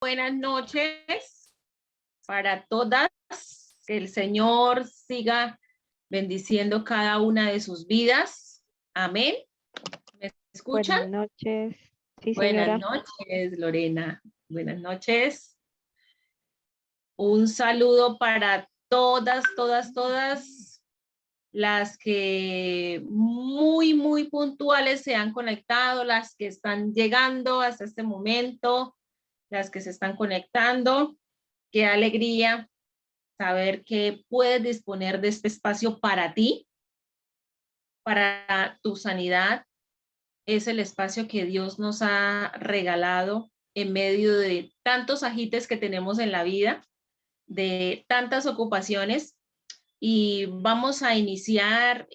Buenas noches para todas. Que el Señor siga bendiciendo cada una de sus vidas. Amén. ¿Me escuchan? Buenas noches. Sí, Buenas señora. noches, Lorena. Buenas noches. Un saludo para todas las que muy puntuales se han conectado, las que están llegando hasta este momento, las que se están conectando. Qué alegría saber que puedes disponer de este espacio para ti, para tu sanidad. Es el espacio que Dios nos ha regalado en medio de tantos ajites que tenemos en la vida, de tantas ocupaciones, y vamos a iniciar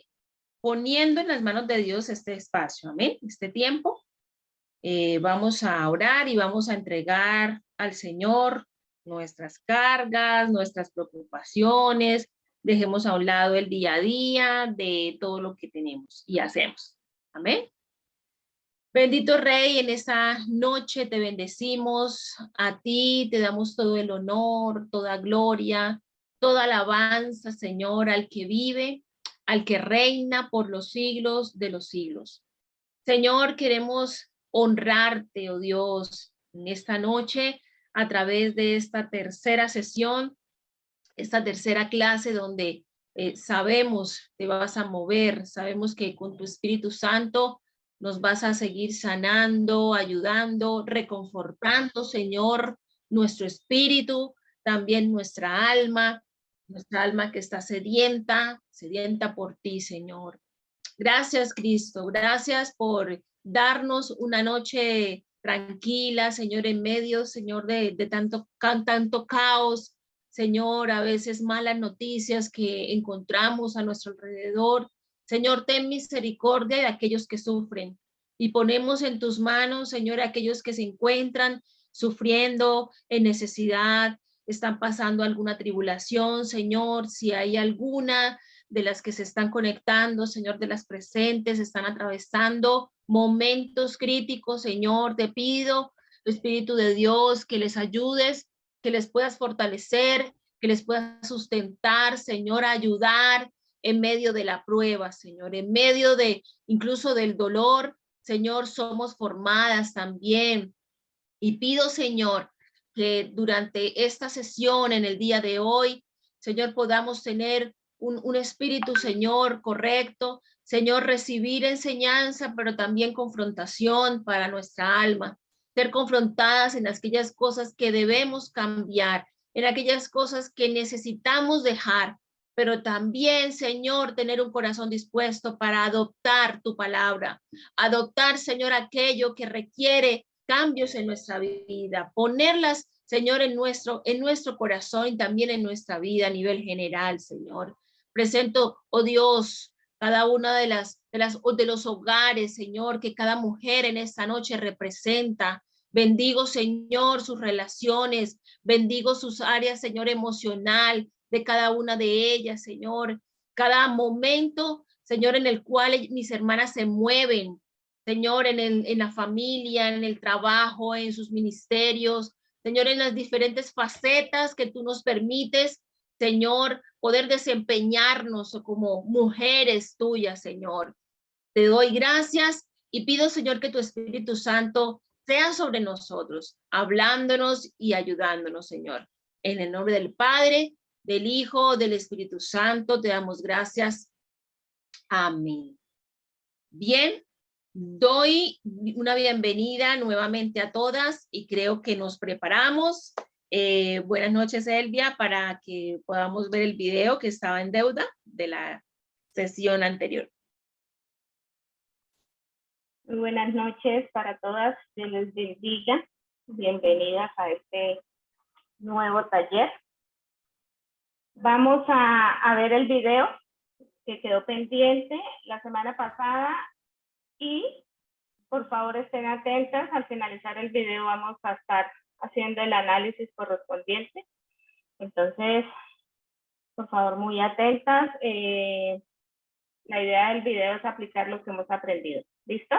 poniendo en las manos de Dios este espacio, amén, este tiempo. Vamos a orar y vamos a entregar al Señor nuestras cargas, nuestras preocupaciones. Dejemos a un lado el día a día de todo lo que tenemos y hacemos. Amén. Bendito Rey, en esta noche te bendecimos, a ti te damos todo el honor, toda gloria, toda alabanza, Señor, al que vive, al que reina por los siglos de los siglos. Señor, queremos honrarte, oh Dios, en esta noche a través de esta tercera sesión, esta tercera clase donde sabemos te vas a mover, sabemos que con tu Espíritu Santo nos vas a seguir sanando, ayudando, reconfortando, Señor, nuestro espíritu, también nuestra alma que está sedienta, sedienta por ti, Señor. Gracias, Cristo. Gracias por darnos una noche tranquila, Señor, en medio, Señor, de tanto caos, Señor, a veces malas noticias que encontramos a nuestro alrededor. Señor, ten misericordia de aquellos que sufren y ponemos en tus manos, Señor, aquellos que se encuentran sufriendo en necesidad, están pasando alguna tribulación, Señor, si hay alguna de las que se están conectando, Señor, de las presentes, están atravesando momentos críticos, Señor, te pido, Espíritu de Dios, que les ayudes, que les puedas fortalecer, que les puedas sustentar, Señor, ayudar en medio de la prueba, Señor, en medio de incluso del dolor, Señor, somos formadas también. Y pido, Señor, que durante esta sesión, en el día de hoy, Señor, podamos tener un espíritu, Señor, correcto. Señor, recibir enseñanza, pero también confrontación para nuestra alma. Ser confrontadas en aquellas cosas que debemos cambiar, en aquellas cosas que necesitamos dejar, pero también, Señor, tener un corazón dispuesto para adoptar tu palabra. Adoptar, Señor, aquello que requiere cambios en nuestra vida, ponerlas, Señor, en nuestro corazón y también en nuestra vida a nivel general, Señor. Presento, oh Dios, cada una de los hogares, Señor, que cada mujer en esta noche representa. Bendigo, Señor, sus relaciones, bendigo sus áreas, Señor, emocional de cada una de ellas, Señor. Cada momento, Señor, en el cual mis hermanas se mueven, Señor, en la familia, en el trabajo, en sus ministerios, Señor, en las diferentes facetas que tú nos permites, Señor, poder desempeñarnos como mujeres tuyas, Señor. Te doy gracias y pido, Señor, que tu Espíritu Santo sea sobre nosotros, hablándonos y ayudándonos, Señor. En el nombre del Padre, del Hijo, del Espíritu Santo, te damos gracias. Amén. Bien. Doy una bienvenida nuevamente a todas y creo que nos preparamos. Buenas noches, Elvia, para que podamos ver el video que estaba en deuda de la sesión anterior. Muy buenas noches para todas, Dios les bendiga. Bienvenidas a este nuevo taller. Vamos a ver el video que quedó pendiente la semana pasada y por favor estén atentas. Al finalizar el video vamos a estar haciendo el análisis correspondiente. Entonces, por favor, muy atentas. La idea del video es aplicar lo que hemos aprendido. ¿Listo?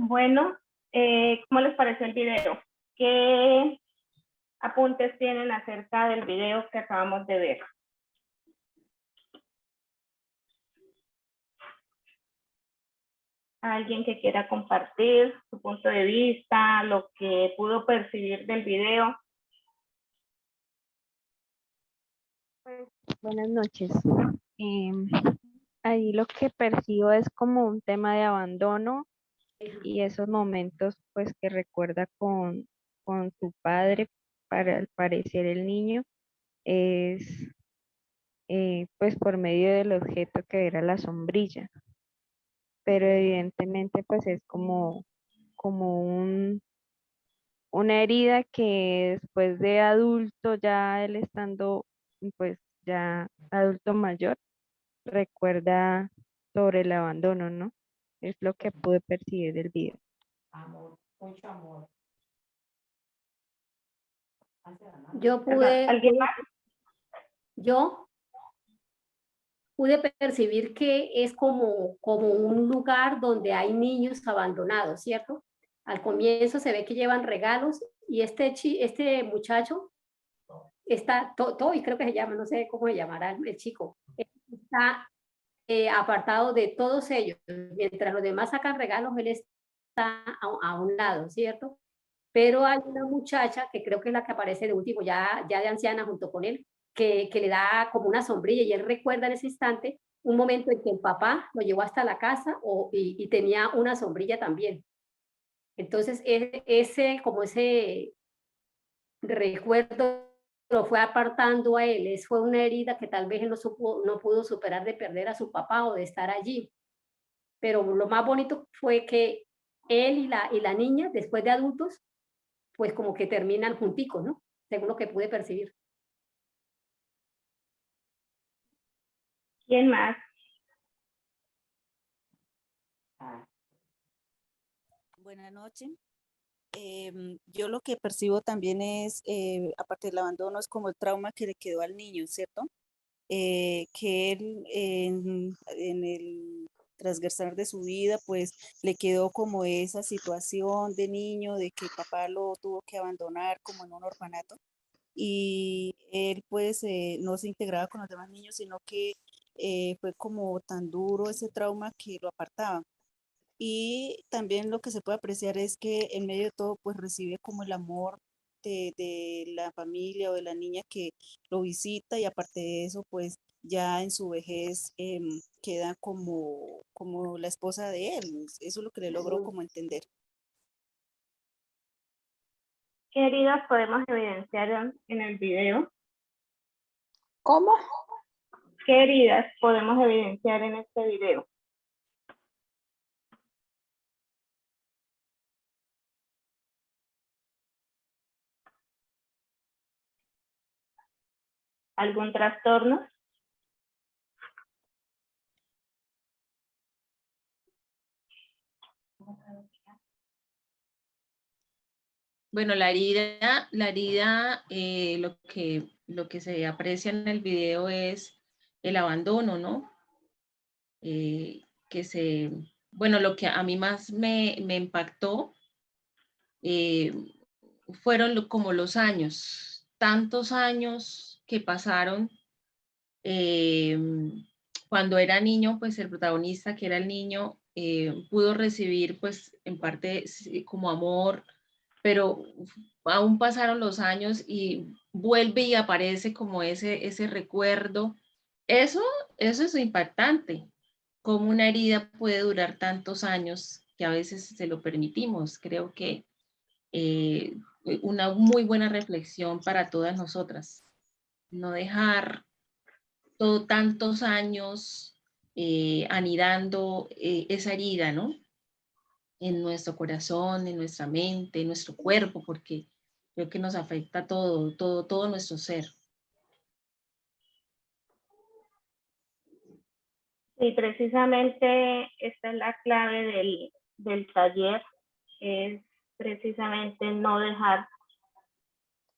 Bueno, ¿cómo les pareció el video? ¿Qué apuntes tienen acerca del video que acabamos de ver? ¿Alguien que quiera compartir su punto de vista, lo que pudo percibir del video? Pues, buenas noches. Em, Ahí lo que percibo es como un tema de abandono y esos momentos pues que recuerda con su padre, para al parecer el niño, es pues por medio del objeto que era la sombrilla, pero evidentemente pues es como una herida que después de adulto, ya él estando pues ya adulto mayor, recuerda sobre el abandono, ¿no? Es lo que pude percibir del video. Yo ¿Alguien más? yo pude percibir que es como un lugar donde hay niños abandonados, ¿cierto? Al comienzo se ve que llevan regalos y este muchacho está, Toby creo que se llama, no sé cómo se llamará el chico, está apartado de todos ellos. Mientras los demás sacan regalos, él está a un lado, ¿cierto? Pero hay una muchacha que creo que es la que aparece de último, ya de anciana junto con él, que le da como una sombrilla y él recuerda en ese instante un momento en que el papá lo llevó hasta la casa y tenía una sombrilla también. Entonces, como ese recuerdo lo fue apartando a él, fue una herida que tal vez él no pudo superar de perder a su papá o de estar allí. Pero lo más bonito fue que él y la niña, después de adultos, pues como que terminan junticos, ¿no? Según lo que pude percibir. ¿Quién más? Buenas noches. Yo lo que percibo también es, aparte del abandono, es como el trauma que le quedó al niño, ¿cierto? Que él en el transgresar de su vida, pues le quedó como esa situación de niño, de que papá lo tuvo que abandonar como en un orfanato y él pues no se integraba con los demás niños, sino que fue como tan duro ese trauma que lo apartaba. Y también lo que se puede apreciar es que en medio de todo, pues recibe como el amor de la familia o de la niña que lo visita y aparte de eso, pues ya en su vejez queda como la esposa de él. Eso es lo que le logro como entender. ¿Qué heridas podemos evidenciar en el video? ¿Cómo? ¿Qué heridas podemos evidenciar en este video? ¿Algún trastorno? Bueno, la herida lo que se aprecia en el video es el abandono, ¿no? Bueno, lo que a mí más me impactó fueron como los años, tantos años que pasaron. Cuando era niño, pues el protagonista, que era el niño, pudo recibir pues en parte como amor, pero aún pasaron los años y vuelve y aparece como ese recuerdo. Eso es impactante, cómo una herida puede durar tantos años que a veces se lo permitimos. Creo que una muy buena reflexión para todas nosotras. No dejar tantos años anidando esa herida, ¿no? En nuestro corazón, en nuestra mente, en nuestro cuerpo, porque creo que nos afecta todo nuestro ser. Y precisamente esta es la clave del taller, es precisamente no dejar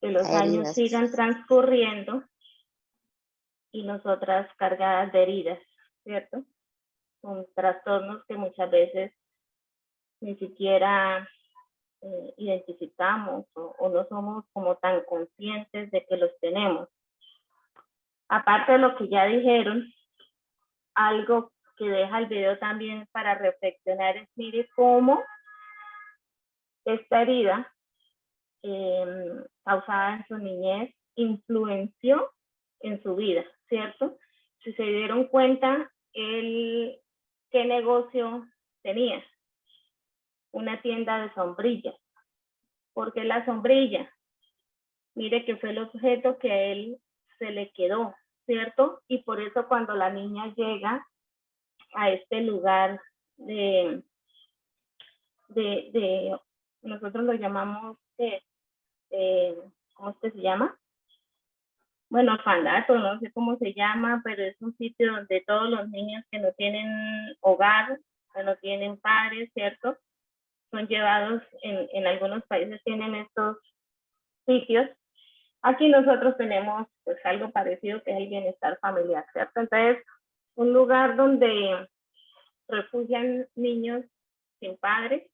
que los años sigan transcurriendo y nosotras cargadas de heridas, ¿cierto? Con trastornos que muchas veces ni siquiera identificamos o no somos como tan conscientes de que los tenemos. Aparte de lo que ya dijeron, algo que deja el video también para reflexionar es, mire cómo esta herida causada en su niñez influenció en su vida, ¿cierto? Si se dieron cuenta, él, ¿qué negocio tenía? Una tienda de sombrillas. ¿Por qué la sombrilla? Mire que fue el objeto que a él se le quedó, ¿cierto? Y por eso cuando la niña llega a este lugar nosotros lo llamamos, ¿cómo es que se llama? Bueno, orfanato, no sé cómo se llama, pero es un sitio donde todos los niños que no tienen hogar, que no tienen padres, ¿cierto? Son llevados, en algunos países tienen estos sitios. Aquí nosotros tenemos pues algo parecido que es el bienestar familiar, ¿cierto? Entonces, un lugar donde refugian niños sin padres.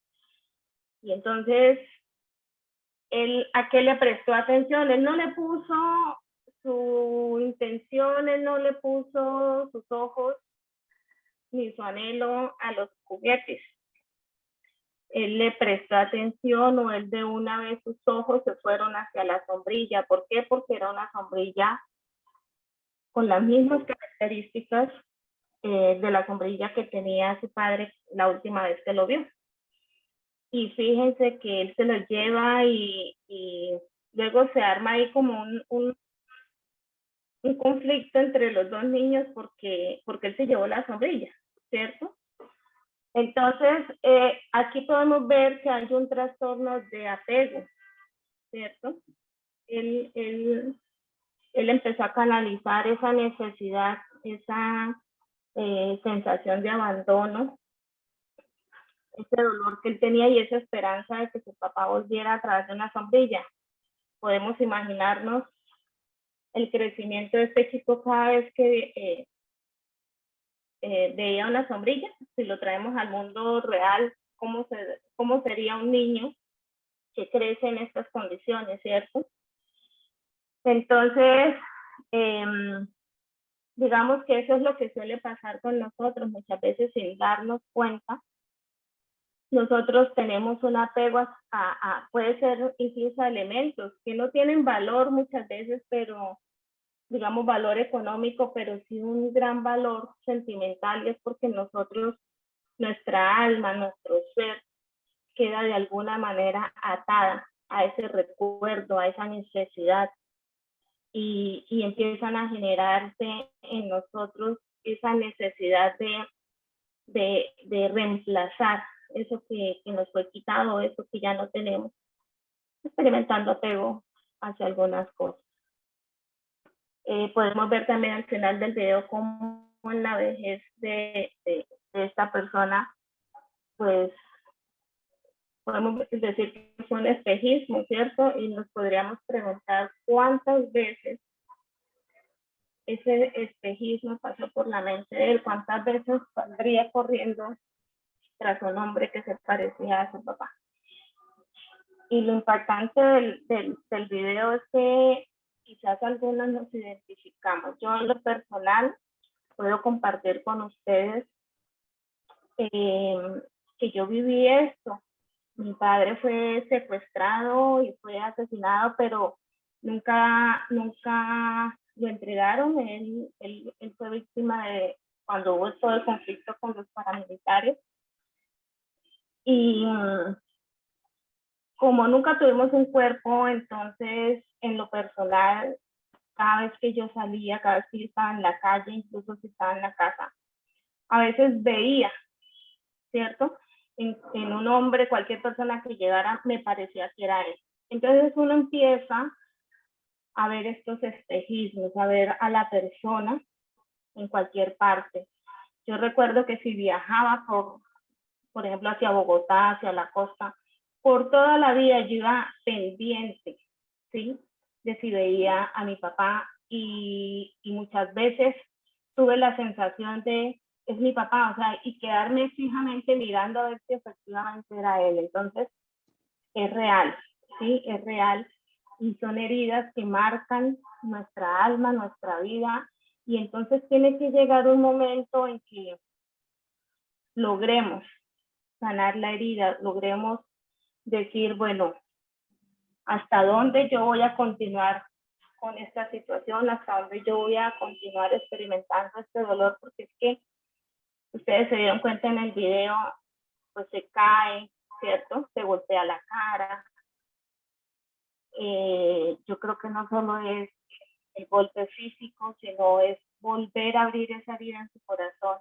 Y entonces, él, ¿a qué le prestó atención? Él no le puso su intención, él no le puso sus ojos ni su anhelo a los juguetes. Él le prestó atención o él de una vez sus ojos se fueron hacia la sombrilla. ¿Por qué? Porque era una sombrilla con las mismas características de la sombrilla que tenía su padre la última vez que lo vio. Y fíjense que él se lo lleva y luego se arma ahí como un conflicto entre los dos niños porque él se llevó la sombrilla, ¿cierto? Entonces, aquí podemos ver que hay un trastorno de apego, ¿cierto? Él empezó a canalizar esa necesidad, esa sensación de abandono, ese dolor que él tenía y esa esperanza de que su papá volviera a través de una sombrilla. Podemos imaginarnos el crecimiento de este chico cada vez que veía una sombrilla. Si lo traemos al mundo real, ¿cómo sería un niño que crece en estas condiciones, ¿cierto? Entonces, digamos que eso es lo que suele pasar con nosotros, muchas veces sin darnos cuenta. Nosotros tenemos un apego puede ser incluso a elementos que no tienen valor muchas veces, pero digamos valor económico, pero sí un gran valor sentimental, y es porque nosotros, nuestra alma, nuestro ser, queda de alguna manera atada a ese recuerdo, a esa necesidad, y empiezan a generarse en nosotros esa necesidad de reemplazar eso que nos fue quitado, eso que ya no tenemos, experimentando apego hacia algunas cosas. Podemos ver también al final del video cómo en la vejez de esta persona, pues podemos decir que es un espejismo, ¿cierto? Y nos podríamos preguntar cuántas veces ese espejismo pasó por la mente de él, cuántas veces saldría corriendo tras un hombre que se parecía a su papá. Y lo impactante del video es que quizás algunas nos identificamos. Yo en lo personal puedo compartir con ustedes que yo viví esto. Mi padre fue secuestrado y fue asesinado, pero nunca lo entregaron. Él fue víctima de cuando hubo todo el conflicto con los paramilitares. Y como nunca tuvimos un cuerpo, entonces en lo personal, cada vez que yo salía, cada vez que yo estaba en la calle, incluso si estaba en la casa, a veces veía, ¿cierto? En un hombre, cualquier persona que llegara, me parecía que era él. Entonces uno empieza a ver estos espejismos, a ver a la persona en cualquier parte. Yo recuerdo que si viajaba, por ejemplo, hacia Bogotá, hacia la costa, por toda la vida yo iba pendiente, ¿sí? De si veía a mi papá, y muchas veces tuve la sensación de, es mi papá, o sea, y quedarme fijamente mirando a ver si efectivamente era él. Entonces, es real, ¿sí? Es real, y son heridas que marcan nuestra alma, nuestra vida, y entonces tiene que llegar un momento en que logremos sanar la herida, logremos decir, bueno, ¿hasta dónde yo voy a continuar con esta situación? ¿Hasta dónde yo voy a continuar experimentando este dolor? Porque es que ustedes se dieron cuenta en el video, pues se cae, ¿cierto? Se golpea la cara. Yo creo que no solo es el golpe físico, sino es volver a abrir esa herida en su corazón,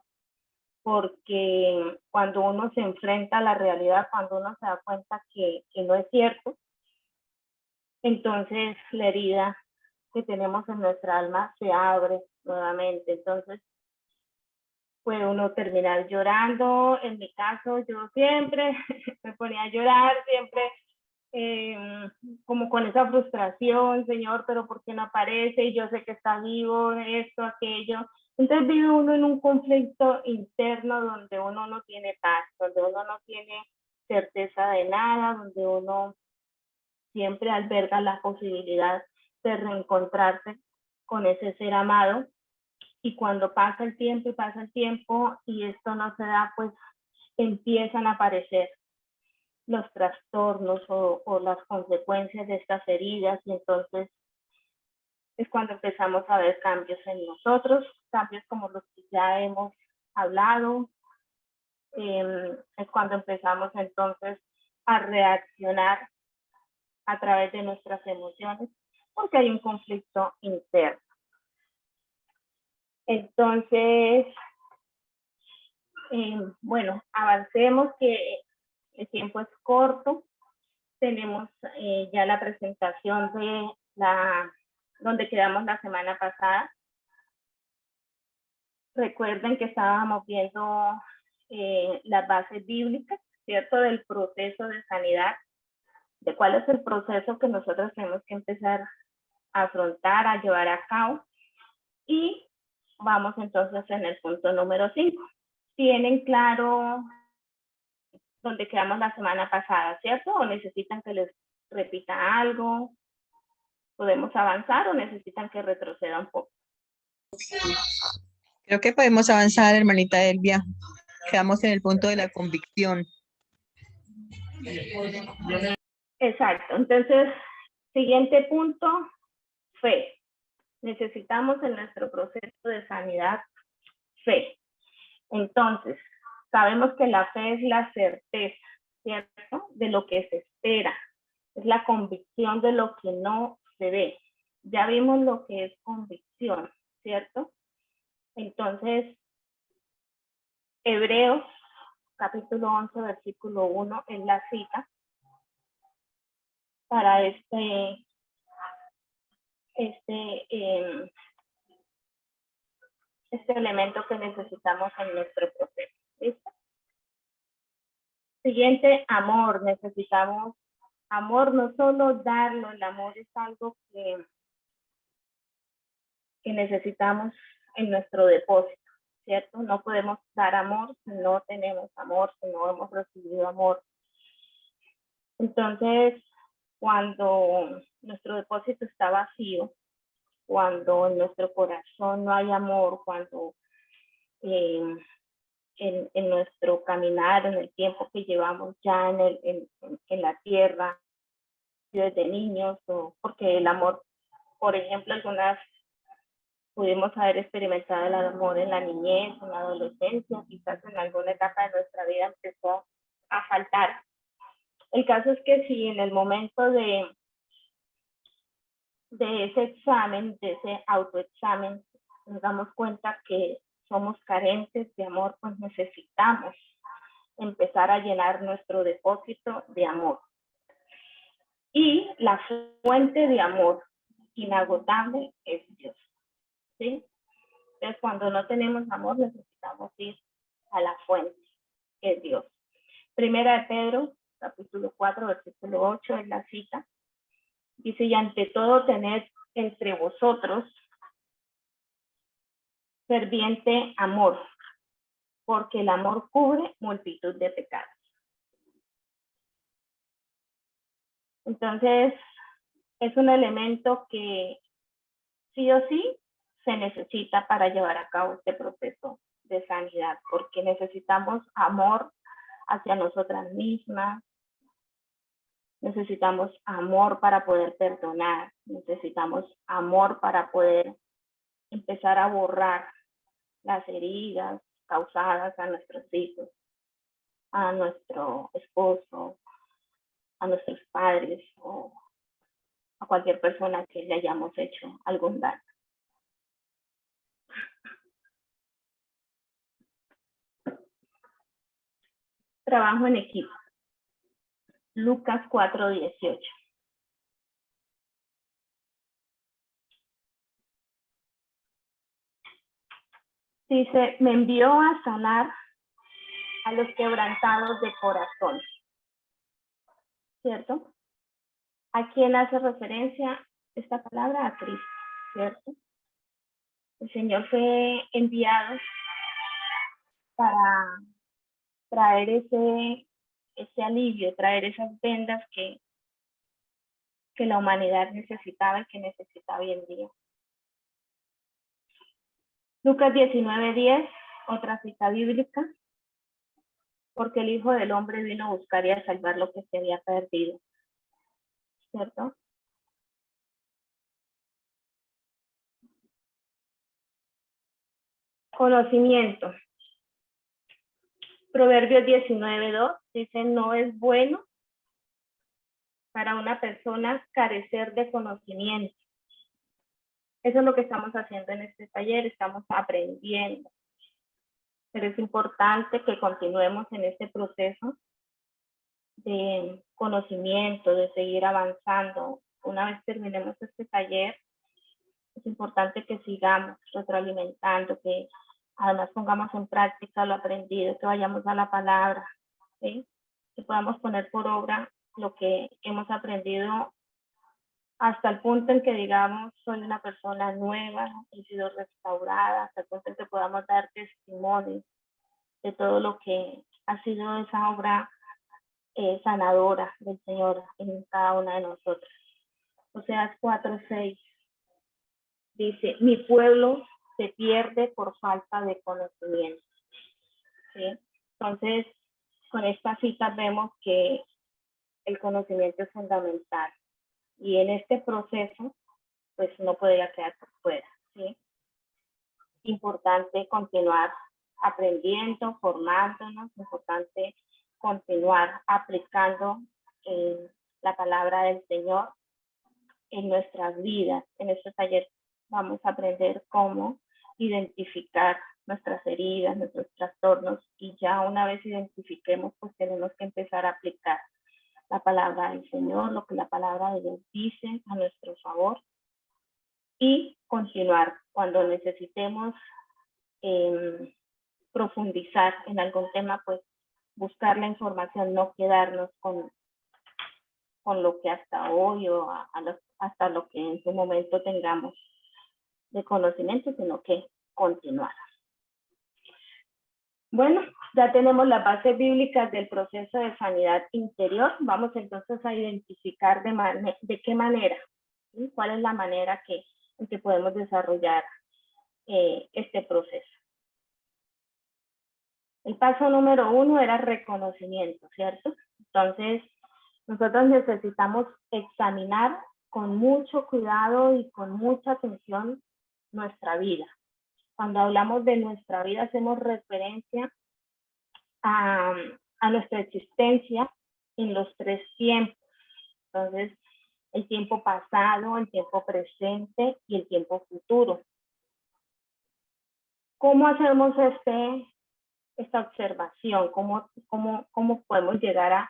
porque cuando uno se enfrenta a la realidad, cuando uno se da cuenta que no es cierto, entonces la herida que tenemos en nuestra alma se abre nuevamente. Entonces puede uno terminar llorando. En mi caso, yo siempre me ponía a llorar, siempre como con esa frustración, Señor, pero ¿por qué no aparece? Y yo sé que está vivo, esto, aquello. Entonces vive uno en un conflicto interno donde uno no tiene paz, donde uno no tiene certeza de nada, donde uno siempre alberga la posibilidad de reencontrarse con ese ser amado. Y cuando pasa el tiempo y pasa el tiempo y esto no se da, pues empiezan a aparecer los trastornos o las consecuencias de estas heridas, y entonces es cuando empezamos a ver cambios en nosotros, cambios como los que ya hemos hablado. Es cuando empezamos entonces a reaccionar a través de nuestras emociones, porque hay un conflicto interno. Entonces, bueno, avancemos, que el tiempo es corto. Tenemos ya la presentación de donde quedamos la semana pasada. Recuerden que estábamos viendo las bases bíblicas, ¿cierto? Del proceso de sanidad, de cuál es el proceso que nosotros tenemos que empezar a afrontar, a llevar a cabo. Y vamos entonces en el punto número 5. ¿Tienen claro dónde quedamos la semana pasada, cierto? ¿O necesitan que les repita algo? ¿Podemos avanzar o necesitan que retroceda un poco? Creo que podemos avanzar, hermanita Elvia. Quedamos en el punto de la convicción. Exacto. Entonces, siguiente punto, fe. Necesitamos en nuestro proceso de sanidad fe. Entonces, sabemos que la fe es la certeza, ¿cierto? De lo que se espera, Es la convicción de lo que no se ve. Ya vimos lo que es convicción, ¿cierto? Entonces, Hebreos capítulo 11, versículo 1 es la cita para este elemento que necesitamos en nuestro proceso. ¿Listo? Siguiente, amor. Necesitamos amor, no solo darlo, el amor es algo que necesitamos en nuestro depósito, ¿cierto? No podemos dar amor si no tenemos amor, si no hemos recibido amor. Entonces, cuando nuestro depósito está vacío, cuando en nuestro corazón no hay amor, cuando en nuestro caminar, en el tiempo que llevamos ya en la tierra, desde niños, o porque el amor, por ejemplo, algunas pudimos haber experimentado el amor en la niñez, en la adolescencia, quizás en alguna etapa de nuestra vida empezó a faltar. El caso es que si en el momento de ese examen, de ese autoexamen, nos damos cuenta que somos carentes de amor, pues necesitamos empezar a llenar nuestro depósito de amor. Y la fuente de amor inagotable es Dios, ¿sí? Entonces, cuando no tenemos amor, necesitamos ir a la fuente, que es Dios. Primera de Pedro, capítulo 4, versículo 8, es la cita. Dice, y ante todo tened entre vosotros ferviente amor, porque el amor cubre multitud de pecados. Entonces, es un elemento que sí o sí se necesita para llevar a cabo este proceso de sanidad, porque necesitamos amor hacia nosotras mismas, necesitamos amor para poder perdonar, necesitamos amor para poder empezar a borrar las heridas causadas a nuestros hijos, a nuestro esposo, a nuestros padres o a cualquier persona que le hayamos hecho algún daño. Trabajo en equipo. Lucas 4:18. Dice, me envió a sanar a los quebrantados de corazón. ¿Cierto? ¿A quién hace referencia esta palabra? A Cristo, ¿cierto? El Señor fue enviado para traer ese alivio, traer esas vendas que la humanidad necesitaba y que necesita hoy en día. Lucas 19:10, otra cita bíblica. Porque el Hijo del Hombre vino a buscar y a salvar lo que se había perdido. ¿Cierto? Conocimiento. Proverbios 19:2 dice, no es bueno para una persona carecer de conocimiento. Eso es lo que estamos haciendo en este taller, estamos aprendiendo. Pero es importante que continuemos en este proceso de conocimiento, de seguir avanzando. Una vez terminemos este taller, es importante que sigamos retroalimentando, que además pongamos en práctica lo aprendido, que vayamos a la palabra, ¿sí? Que podamos poner por obra lo que hemos aprendido hasta el punto en que digamos, soy una persona nueva, he sido restaurada, hasta el punto en que podamos dar testimonio de todo lo que ha sido esa obra sanadora del Señor en cada una de nosotros. Oseas 4:6 dice, mi pueblo se pierde por falta de conocimiento. ¿Sí? Entonces, con esta cita vemos que el conocimiento es fundamental. Y en este proceso, pues no podría quedar por fuera. ¿Sí? Importante continuar aprendiendo, formándonos, importante continuar aplicando la palabra del Señor en nuestras vidas. En este taller vamos a aprender cómo identificar nuestras heridas, nuestros trastornos, y ya una vez identifiquemos, pues tenemos que empezar a aplicar la palabra del Señor, lo que la palabra de Dios dice a nuestro favor, y continuar cuando necesitemos profundizar en algún tema, pues buscar la información, no quedarnos con lo que hasta hoy o hasta lo que en su momento tengamos de conocimiento, sino que continuar. Bueno, ya tenemos las bases bíblicas del proceso de sanidad interior. Vamos entonces a identificar de qué manera, ¿sí? ¿Cuál es la manera en que podemos desarrollar este proceso? El paso número 1 era reconocimiento, ¿cierto? Entonces, nosotros necesitamos examinar con mucho cuidado y con mucha atención nuestra vida. Cuando hablamos de nuestra vida, hacemos referencia a nuestra existencia en los 3 tiempos. Entonces, el tiempo pasado, el tiempo presente y el tiempo futuro. ¿Cómo hacemos esta observación? ¿Cómo podemos llegar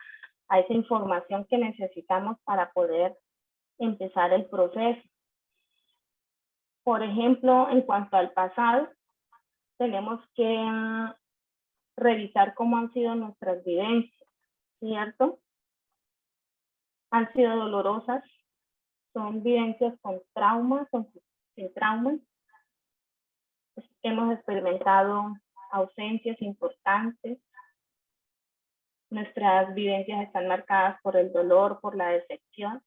a esa información que necesitamos para poder empezar el proceso? Por ejemplo, en cuanto al pasado, tenemos que revisar cómo han sido nuestras vivencias, ¿cierto? Han sido dolorosas, son vivencias con traumas, sin traumas. Hemos experimentado ausencias importantes. Nuestras vivencias están marcadas por el dolor, por la decepción.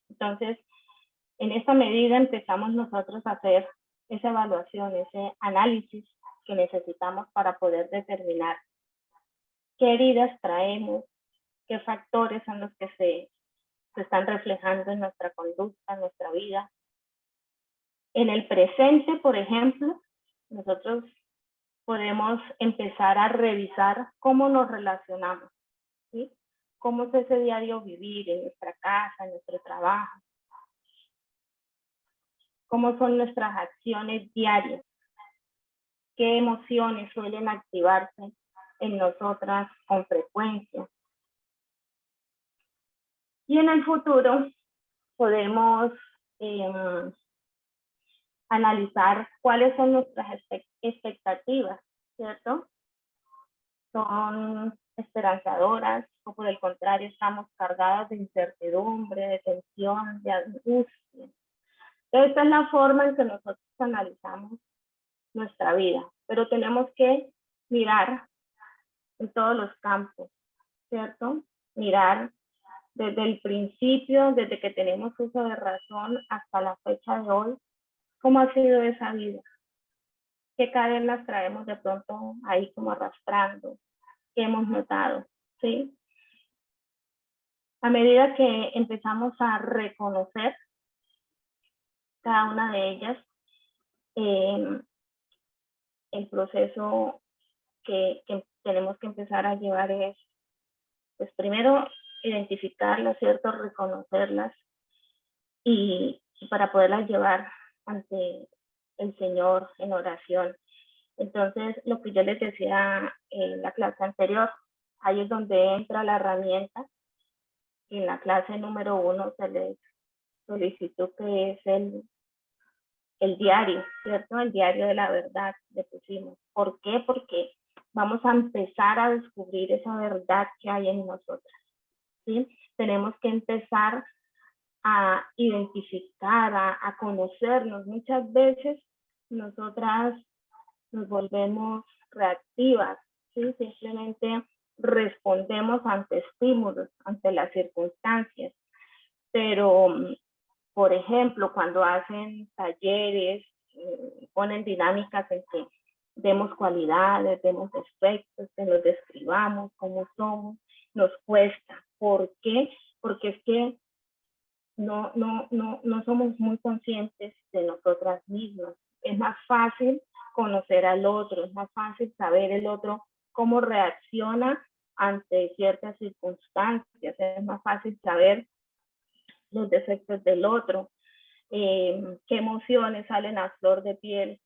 Entonces, en esta medida empezamos nosotros a hacer esa evaluación, ese análisis que necesitamos para poder determinar qué heridas traemos, qué factores son los que se están reflejando en nuestra conducta, en nuestra vida. En el presente, por ejemplo, nosotros podemos empezar a revisar cómo nos relacionamos, ¿sí? Cómo es ese diario vivir en nuestra casa, en nuestro trabajo. Cómo son nuestras acciones diarias. Qué emociones suelen activarse en nosotras con frecuencia. Y en el futuro podemos analizar cuáles son nuestras expectativas, ¿cierto? ¿Son esperanzadoras o por el contrario estamos cargadas de incertidumbre, de tensión, de angustia? Esta es la forma en que nosotros analizamos nuestra vida, pero tenemos que mirar en todos los campos, ¿cierto? Mirar desde el principio, desde que tenemos uso de razón hasta la fecha de hoy, cómo ha sido esa vida, qué cadenas traemos de pronto ahí como arrastrando, qué hemos notado, ¿sí? A medida que empezamos a reconocer cada una de ellas, el proceso que tenemos que empezar a llevar es, pues primero, identificarlas, ¿cierto? Reconocerlas y para poderlas llevar ante el Señor en oración. Entonces, lo que yo les decía en la clase anterior, ahí es donde entra la herramienta. En la clase número 1 se les solicitó que es el diario, ¿cierto? El diario de la verdad le pusimos. ¿Por qué? Porque vamos a empezar a descubrir esa verdad que hay en nosotras, ¿sí? Tenemos que empezar a identificar, a conocernos. Muchas veces nosotras nos volvemos reactivas, ¿sí? Simplemente respondemos ante estímulos, ante las circunstancias. Pero, por ejemplo, cuando hacen talleres, ponen dinámicas en que demos cualidades, demos defectos, que nos describamos cómo somos, nos cuesta. ¿Por qué? Porque es que no somos muy conscientes de nosotras mismas. Es más fácil conocer al otro, es más fácil saber el otro cómo reacciona ante ciertas circunstancias, es más fácil saber los defectos del otro, qué emociones salen a flor de piel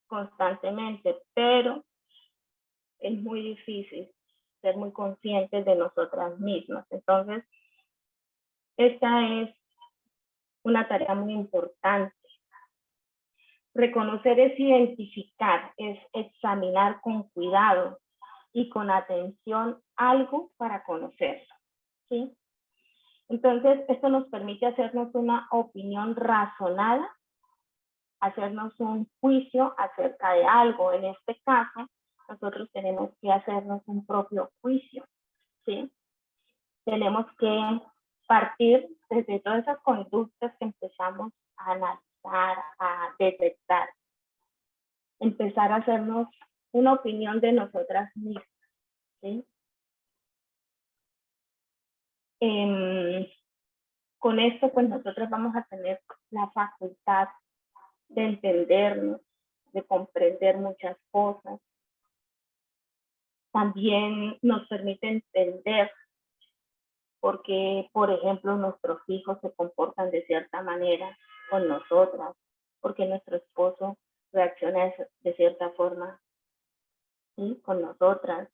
constantemente, pero es muy difícil ser muy conscientes de nosotras mismas. Entonces, esta es una tarea muy importante. Reconocer es identificar, es examinar con cuidado y con atención algo para conocerlo, ¿sí? Entonces, esto nos permite hacernos una opinión razonada, hacernos un juicio acerca de algo. En este caso, nosotros tenemos que hacernos un propio juicio, ¿sí? Tenemos que partir desde todas esas conductas que empezamos a analizar, a detectar. Empezar a hacernos una opinión de nosotras mismas, ¿sí? Con esto, pues nosotros vamos a tener la facultad de entendernos, de comprender muchas cosas. También nos permite entender por qué, por ejemplo, nuestros hijos se comportan de cierta manera con nosotras, porque nuestro esposo reacciona de cierta forma, ¿sí?, con nosotras,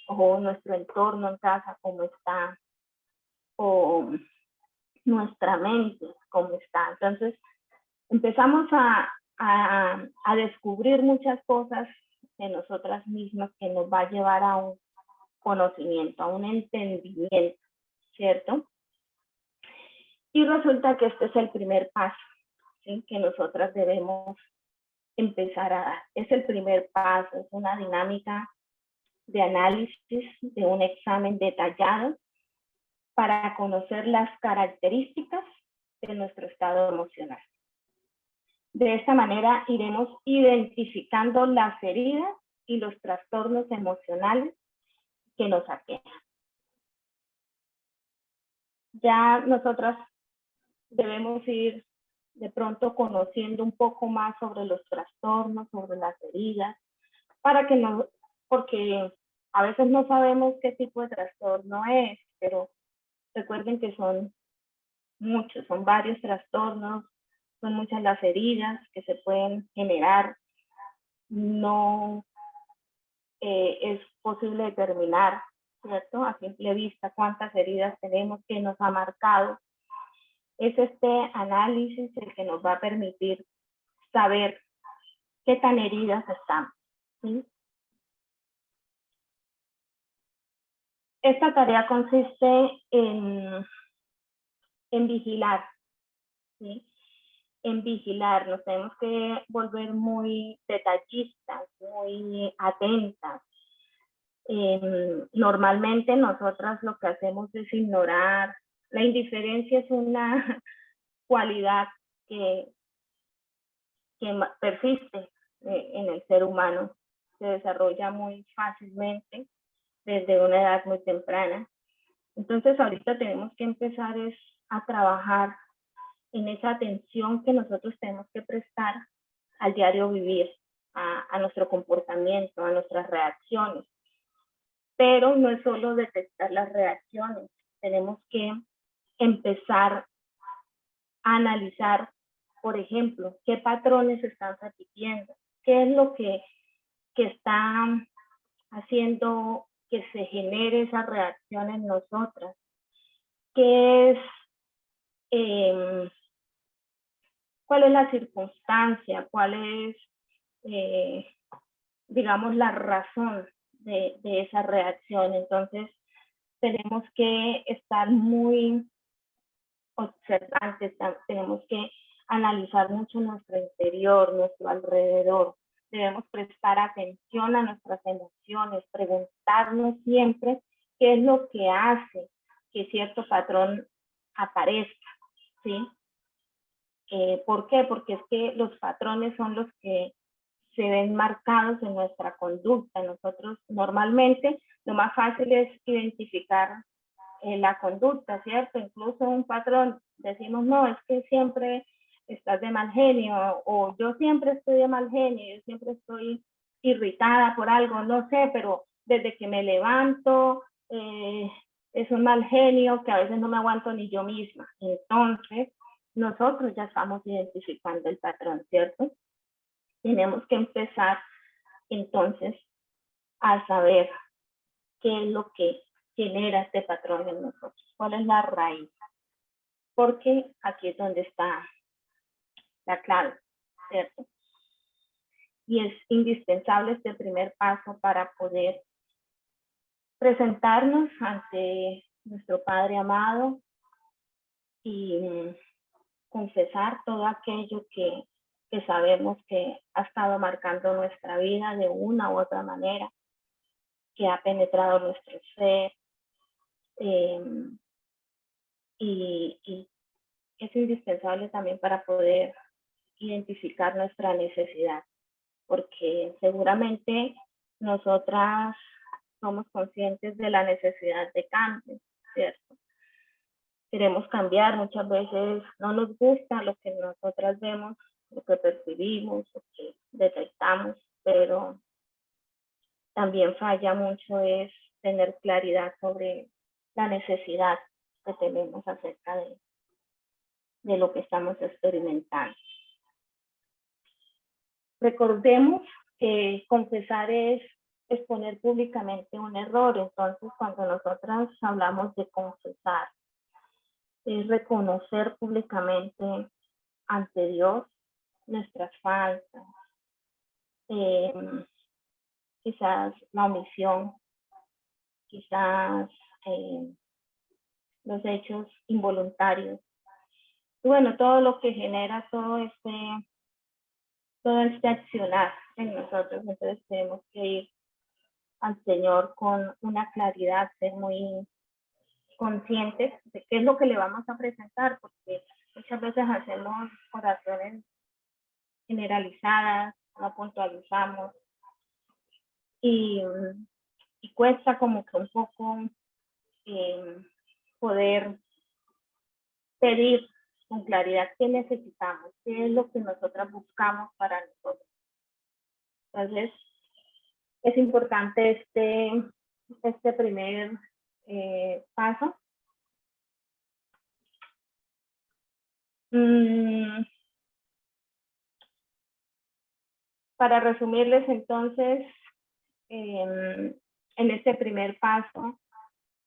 o nuestro entorno en casa, cómo está, o nuestra mente, cómo está. Entonces, empezamos a descubrir muchas cosas de nosotras mismas que nos va a llevar a un conocimiento, a un entendimiento, ¿cierto? Y resulta que este es el primer paso, ¿sí?, que nosotras debemos empezar a dar. Es el primer paso, es una dinámica de análisis, de un examen detallado para conocer las características de nuestro estado emocional. De esta manera iremos identificando las heridas y los trastornos emocionales que nos aquejan. Ya nosotras debemos ir de pronto conociendo un poco más sobre los trastornos, sobre las heridas, para que no, porque a veces no sabemos qué tipo de trastorno es, pero recuerden que son muchos, son varios trastornos, son muchas las heridas que se pueden generar. No es posible determinar, ¿cierto?, a simple vista cuántas heridas tenemos, que nos ha marcado. Es este análisis el que nos va a permitir saber qué tan heridas estamos, ¿sí? Esta tarea consiste en vigilar, ¿sí?, en vigilar. Nos tenemos que volver muy detallistas, muy atentas. Normalmente nosotras lo que hacemos es ignorar. La indiferencia es una cualidad que persiste en el ser humano, se desarrolla muy fácilmente desde una edad muy temprana. Entonces ahorita tenemos que empezar a trabajar en esa atención que nosotros tenemos que prestar al diario vivir, a nuestro comportamiento, a nuestras reacciones. Pero no es solo detectar las reacciones, tenemos que empezar a analizar, por ejemplo, qué patrones se están repitiendo, qué es lo que está haciendo que se genere esa reacción en nosotras, qué es, cuál es la circunstancia, cuál es, digamos, la razón de esa reacción. Entonces, tenemos que estar muy observantes, tenemos que analizar mucho nuestro interior, nuestro alrededor. Debemos prestar atención a nuestras emociones, preguntarnos siempre qué es lo que hace que cierto patrón aparezca, ¿sí? ¿Por qué? Porque es que los patrones son los que se ven marcados en nuestra conducta. Nosotros normalmente lo más fácil es identificar la conducta, ¿cierto? Incluso un patrón, decimos, no, es que siempre estás de mal genio, o yo siempre estoy de mal genio, yo siempre estoy irritada por algo, no sé, pero desde que me levanto es un mal genio que a veces no me aguanto ni yo misma. Entonces, nosotros ya estamos identificando el patrón, ¿cierto? Tenemos que empezar entonces a saber qué es lo que genera este patrón en nosotros, cuál es la raíz, porque aquí es donde está la clave, ¿cierto? Y es indispensable este primer paso para poder presentarnos ante nuestro Padre amado y confesar todo aquello que sabemos que ha estado marcando nuestra vida de una u otra manera, que ha penetrado nuestro ser, y es indispensable también para poder identificar nuestra necesidad, porque seguramente nosotras somos conscientes de la necesidad de cambio, ¿cierto? Queremos cambiar, muchas veces no nos gusta lo que nosotras vemos, lo que percibimos, lo que detectamos, pero también falla mucho es tener claridad sobre la necesidad que tenemos acerca de lo que estamos experimentando. Recordemos que confesar es exponer públicamente un error. Entonces, cuando nosotras hablamos de confesar, es reconocer públicamente ante Dios nuestras faltas, quizás la omisión, quizás los hechos involuntarios. Y bueno, todo lo que genera todo este accionar en nosotros. Entonces tenemos que ir al Señor con una claridad, ser muy conscientes de qué es lo que le vamos a presentar, porque muchas veces hacemos oraciones generalizadas, no puntualizamos, y cuesta como que un poco poder pedir con claridad qué necesitamos, qué es lo que nosotras buscamos para nosotros. Entonces, es importante este primer paso. Para resumirles entonces, en este primer paso,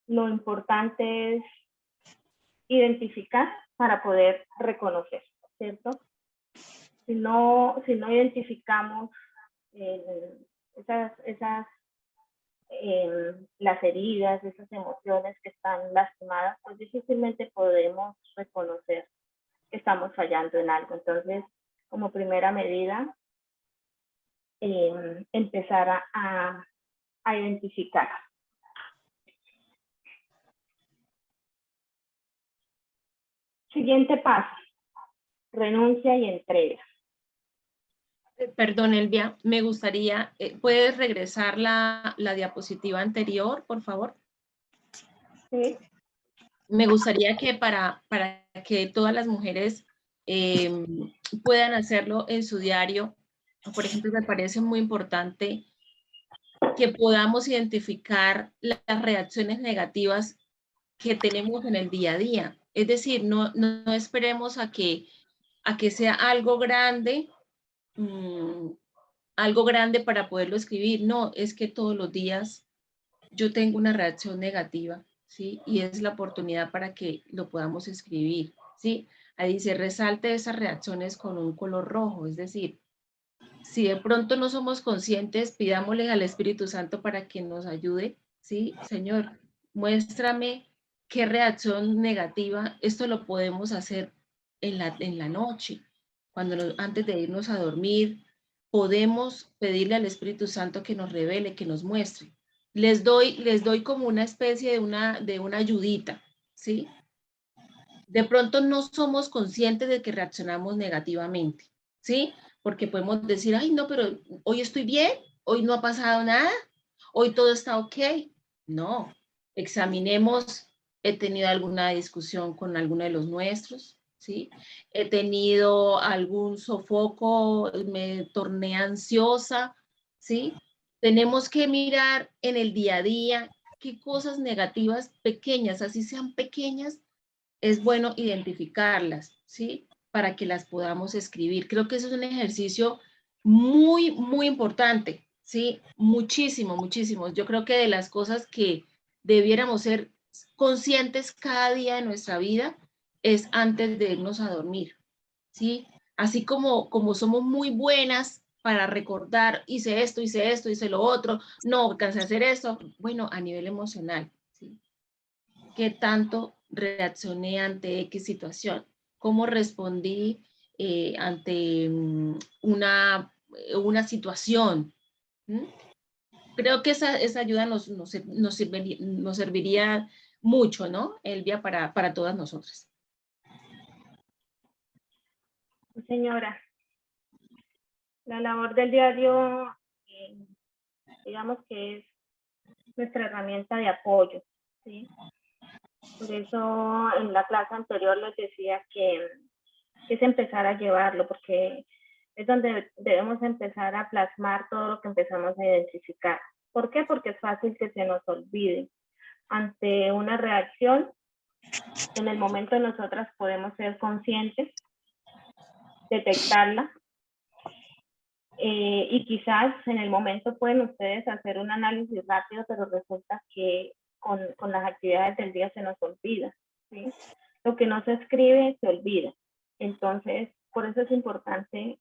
lo importante es identificar para poder reconocer, ¿cierto? Si no identificamos las heridas, esas emociones que están lastimadas, pues difícilmente podemos reconocer que estamos fallando en algo. Entonces, como primera medida, empezar a identificar. Siguiente paso, renuncia y entrega. Perdón, Elvia, me gustaría, ¿puedes regresar la diapositiva anterior, por favor? Sí. Me gustaría que para que todas las mujeres puedan hacerlo en su diario, por ejemplo, me parece muy importante que podamos identificar las reacciones negativas que tenemos en el día a día. Es decir, no esperemos a que sea algo grande, para poderlo escribir. No, es que todos los días yo tengo una reacción negativa, ¿sí? Y es la oportunidad para que lo podamos escribir, ¿sí? Ahí dice, resalte esas reacciones con un color rojo, es decir, si de pronto no somos conscientes, pidámosle al Espíritu Santo para que nos ayude, ¿sí? Señor, muéstrame qué reacción negativa, esto lo podemos hacer en la noche, antes de irnos a dormir, podemos pedirle al Espíritu Santo que nos revele, que nos muestre. Les doy como una especie de una ayudita, ¿sí? De pronto no somos conscientes de que reaccionamos negativamente, ¿sí? Porque podemos decir, ay, no, pero hoy estoy bien, hoy no ha pasado nada, hoy todo está ok. No, examinemos, he tenido alguna discusión con alguno de los nuestros, ¿sí? He tenido algún sofoco, me torné ansiosa, ¿sí? Tenemos que mirar en el día a día qué cosas negativas pequeñas, así sean pequeñas, es bueno identificarlas, ¿sí? Para que las podamos escribir. Creo que eso es un ejercicio muy, muy importante, ¿sí? Muchísimo, muchísimo. Yo creo que de las cosas que debiéramos ser conscientes cada día de nuestra vida es antes de irnos a dormir, ¿sí? Así como somos muy buenas para recordar, hice esto, hice lo otro, no alcancé a hacer esto, bueno, a nivel emocional, ¿sí? ¿Qué tanto reaccioné ante X situación? ¿Cómo respondí ante una situación? ¿Mm? Creo que esa ayuda nos serviría mucho, ¿no, Elvia, para todas nosotras? Señora, la labor del diario, digamos que es nuestra herramienta de apoyo, ¿sí? Por eso en la clase anterior les decía que es empezar a llevarlo, porque es donde debemos empezar a plasmar todo lo que empezamos a identificar. ¿Por qué? Porque es fácil que se nos olvide. Ante una reacción, en el momento nosotras podemos ser conscientes, detectarla, y quizás en el momento pueden ustedes hacer un análisis rápido, pero resulta que con las actividades del día se nos olvida, ¿sí? Lo que no se escribe se olvida. Entonces, por eso es importante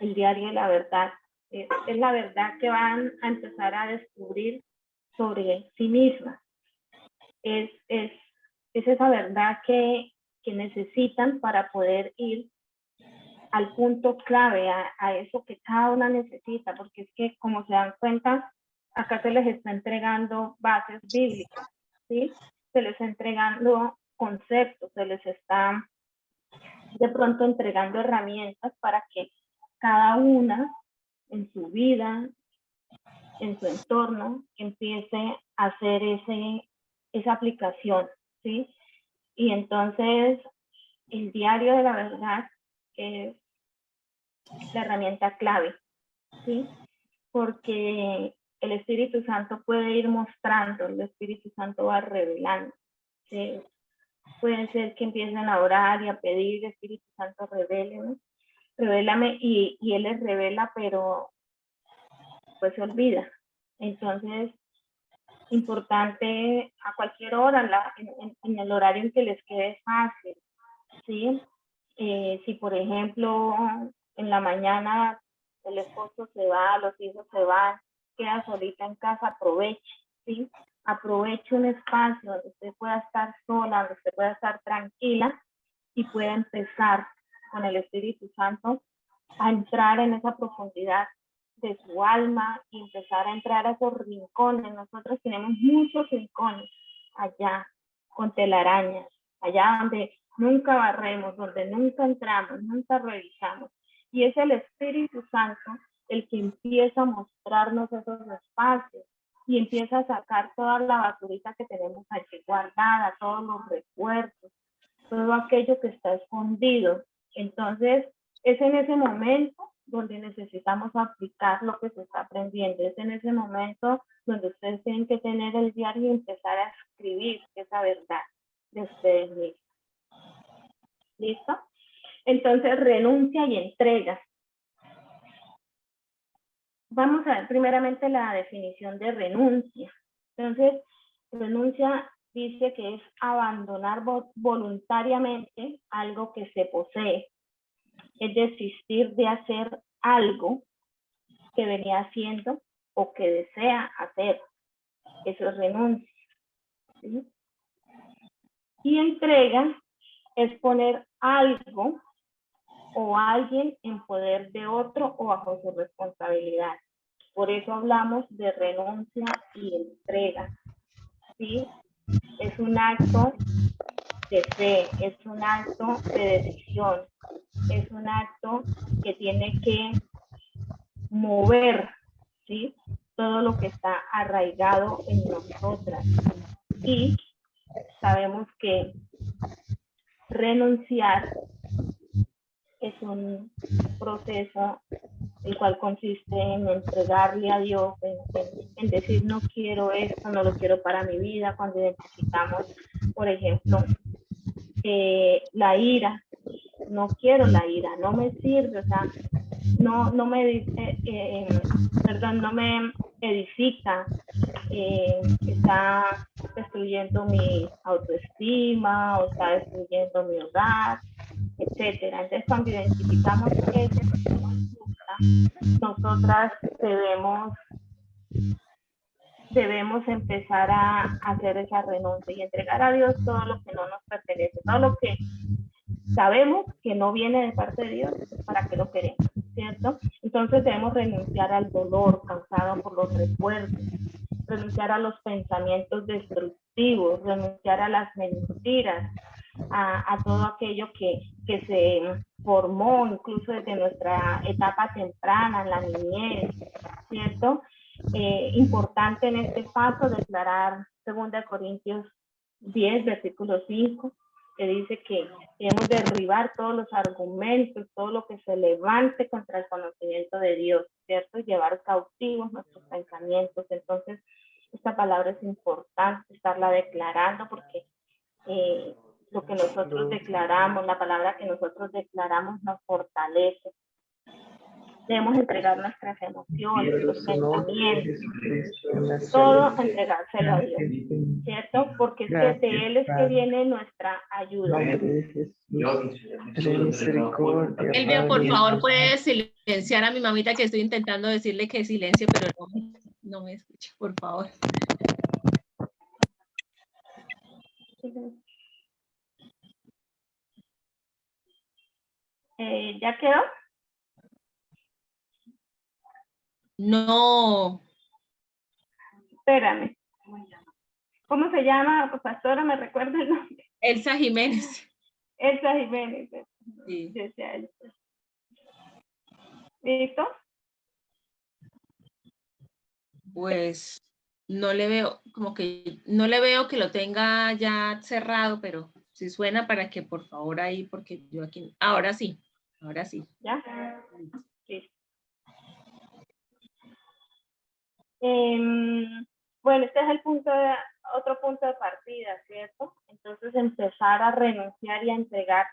el diario de la verdad. Es la verdad que van a empezar a descubrir sobre sí mismas. Es esa verdad que necesitan para poder ir al punto clave, a eso que cada una necesita, porque es que, como se dan cuenta, acá se les está entregando bases bíblicas, ¿sí? Se les está entregando conceptos, se les está de pronto entregando herramientas para que cada una en su vida, en su entorno, empiece a hacer esa aplicación, ¿sí? Y entonces, el diario de la verdad es la herramienta clave, ¿sí? Porque el Espíritu Santo puede ir mostrando, el Espíritu Santo va revelando, ¿sí? Puede ser que empiecen a orar y a pedir, Espíritu Santo, revélame, y Él les revela, pero pues se olvida. Entonces, importante a cualquier hora, en el horario en que les quede fácil, ¿sí? Si por ejemplo en la mañana el esposo se va, los hijos se van, queda solita en casa, aproveche, ¿sí? Aproveche un espacio donde usted pueda estar sola, donde usted pueda estar tranquila y pueda empezar con el Espíritu Santo a entrar en esa profundidad de su alma y empezar a entrar a esos rincones. Nosotros tenemos muchos rincones allá con telarañas, allá donde nunca barremos, donde nunca entramos, nunca revisamos. Y es el Espíritu Santo el que empieza a mostrarnos esos espacios y empieza a sacar toda la basurita que tenemos aquí guardada, todos los recuerdos, todo aquello que está escondido. Entonces, es en ese momento donde necesitamos aplicar lo que se está aprendiendo. Es en ese momento donde ustedes tienen que tener el diario y empezar a escribir esa verdad de ustedes mismos. ¿Listo? Entonces, renuncia y entrega. Vamos a ver primeramente la definición de renuncia. Entonces, renuncia dice que es abandonar voluntariamente algo que se posee. Es desistir de hacer algo que venía haciendo o que desea hacer. Eso es renuncia, ¿sí? Y entrega es poner algo o alguien en poder de otro o bajo su responsabilidad. Por eso hablamos de renuncia y entrega, ¿sí? Es un acto de fe, es un acto de decisión, es un acto que tiene que mover, ¿sí? Todo lo que está arraigado en nosotras. Y sabemos que renunciar es un proceso el cual consiste en entregarle a Dios, en decir no quiero esto, no lo quiero para mi vida. Cuando identificamos, por ejemplo, la ira, no quiero la ira, no me sirve, o sea, no me no me edifica, está destruyendo mi autoestima o está destruyendo mi hogar, etcétera. Entonces, cuando identificamos ese tipo de conducta, nosotras debemos empezar a hacer esa renuncia y entregar a Dios todo lo que no nos pertenece, todo lo que sabemos que no viene de parte de Dios, ¿para qué lo queremos? ¿Cierto? Entonces debemos renunciar al dolor causado por los recuerdos, renunciar a los pensamientos destructivos, renunciar a las mentiras, a todo aquello que se formó incluso desde nuestra etapa temprana, en la niñez, ¿cierto? Importante en este paso declarar 2 Corintios 10, versículo 5, que dice que debemos derribar todos los argumentos, todo lo que se levante contra el conocimiento de Dios, ¿cierto? Y llevar cautivos nuestros pensamientos. Entonces, esta palabra es importante estarla declarando porque lo que nosotros declaramos, la palabra que nosotros declaramos nos fortalece. Debemos entregar nuestras emociones, los pensamientos, todo entregárselo a Dios, ¿cierto? Porque es que de Él es que viene nuestra ayuda. Elvia, por favor, puedes silenciar a mi mamita, que estoy intentando decirle que silencie, pero no me escucha, por favor. ¿Ya quedó? No. Espérame. ¿Cómo se llama, pastora? ¿Me recuerda el nombre? Elsa Jiménez. Elsa Jiménez. Sí. ¿Listo? Pues no le veo, como que no le veo que lo tenga ya cerrado, pero si suena para que por favor ahí, porque yo aquí, ahora sí. ¿Ya? Sí. Bueno, este es otro punto de partida, ¿cierto? Entonces empezar a renunciar y a entregar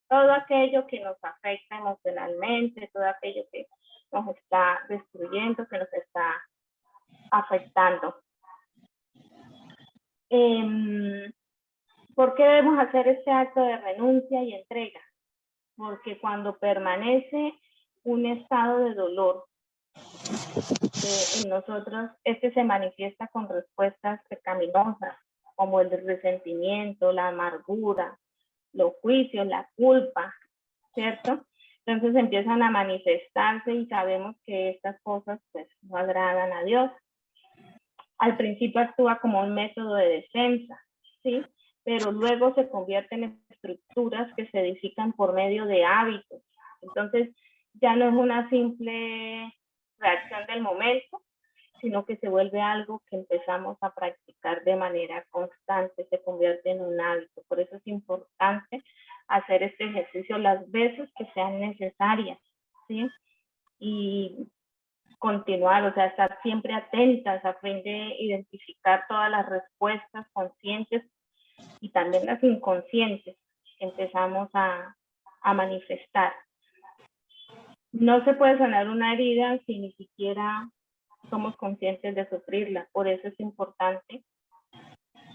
todo aquello que nos afecta emocionalmente, todo aquello que nos está destruyendo, que nos está afectando. ¿Por qué debemos hacer este acto de renuncia y entrega? Porque cuando permanece un estado de dolor en nosotros, este se manifiesta con respuestas pecaminosas, como el resentimiento, la amargura, los juicios, la culpa, ¿cierto? Entonces empiezan a manifestarse y sabemos que estas cosas pues no agradan a Dios. Al principio actúa como un método de defensa, ¿sí? Pero luego se convierten en estructuras que se edifican por medio de hábitos. Entonces ya no es una simple reacción del momento, sino que se vuelve algo que empezamos a practicar de manera constante, se convierte en un hábito. Por eso es importante hacer este ejercicio las veces que sean necesarias, ¿sí? Y continuar, o sea, estar siempre atentas a fin de identificar todas las respuestas conscientes y también las inconscientes que empezamos a manifestar. No se puede sanar una herida si ni siquiera somos conscientes de sufrirla. Por eso es importante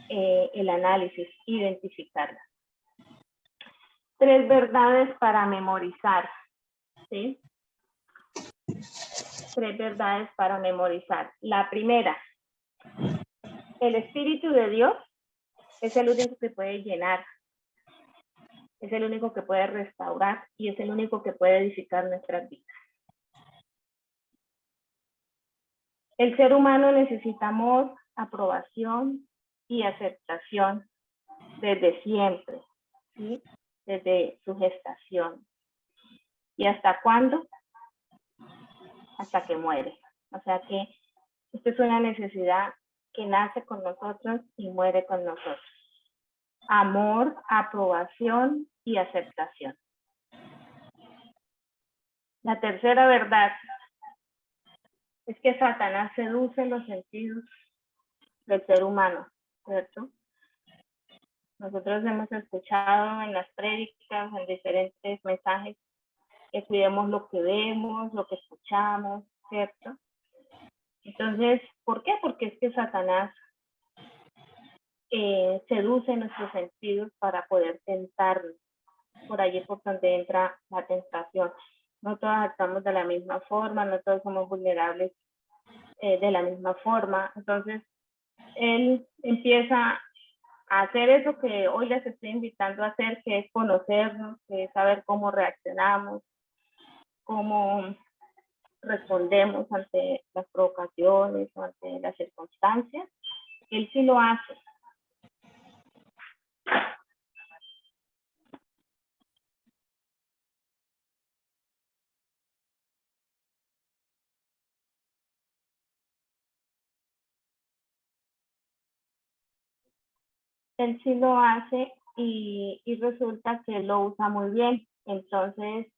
el análisis, identificarla. 3 verdades para memorizar, ¿sí? 3 verdades para memorizar. La primera, el Espíritu de Dios es el único que puede llenar, es el único que puede restaurar y es el único que puede edificar nuestras vidas. El ser humano necesitamos aprobación y aceptación desde siempre, ¿sí? Desde su gestación. ¿Y hasta cuándo? Hasta que muere. O sea que esta es una necesidad que nace con nosotros y muere con nosotros. Amor, aprobación y aceptación. La tercera verdad, es que Satanás seduce los sentidos del ser humano, ¿cierto? Nosotros hemos escuchado en las prédicas, en diferentes mensajes, que cuidemos lo que vemos, lo que escuchamos, ¿cierto? Entonces, ¿por qué? Porque es que Satanás seduce nuestros sentidos para poder tentarnos. Por allí por donde entra la tentación. No todos actuamos de la misma forma, no todos somos vulnerables de la misma forma. Entonces, él empieza a hacer eso que hoy les estoy invitando a hacer, que es conocernos, que es saber cómo reaccionamos, cómo respondemos ante las provocaciones o ante las circunstancias. Él sí lo hace. Él sí lo hace y resulta que él lo usa muy bien. Entonces,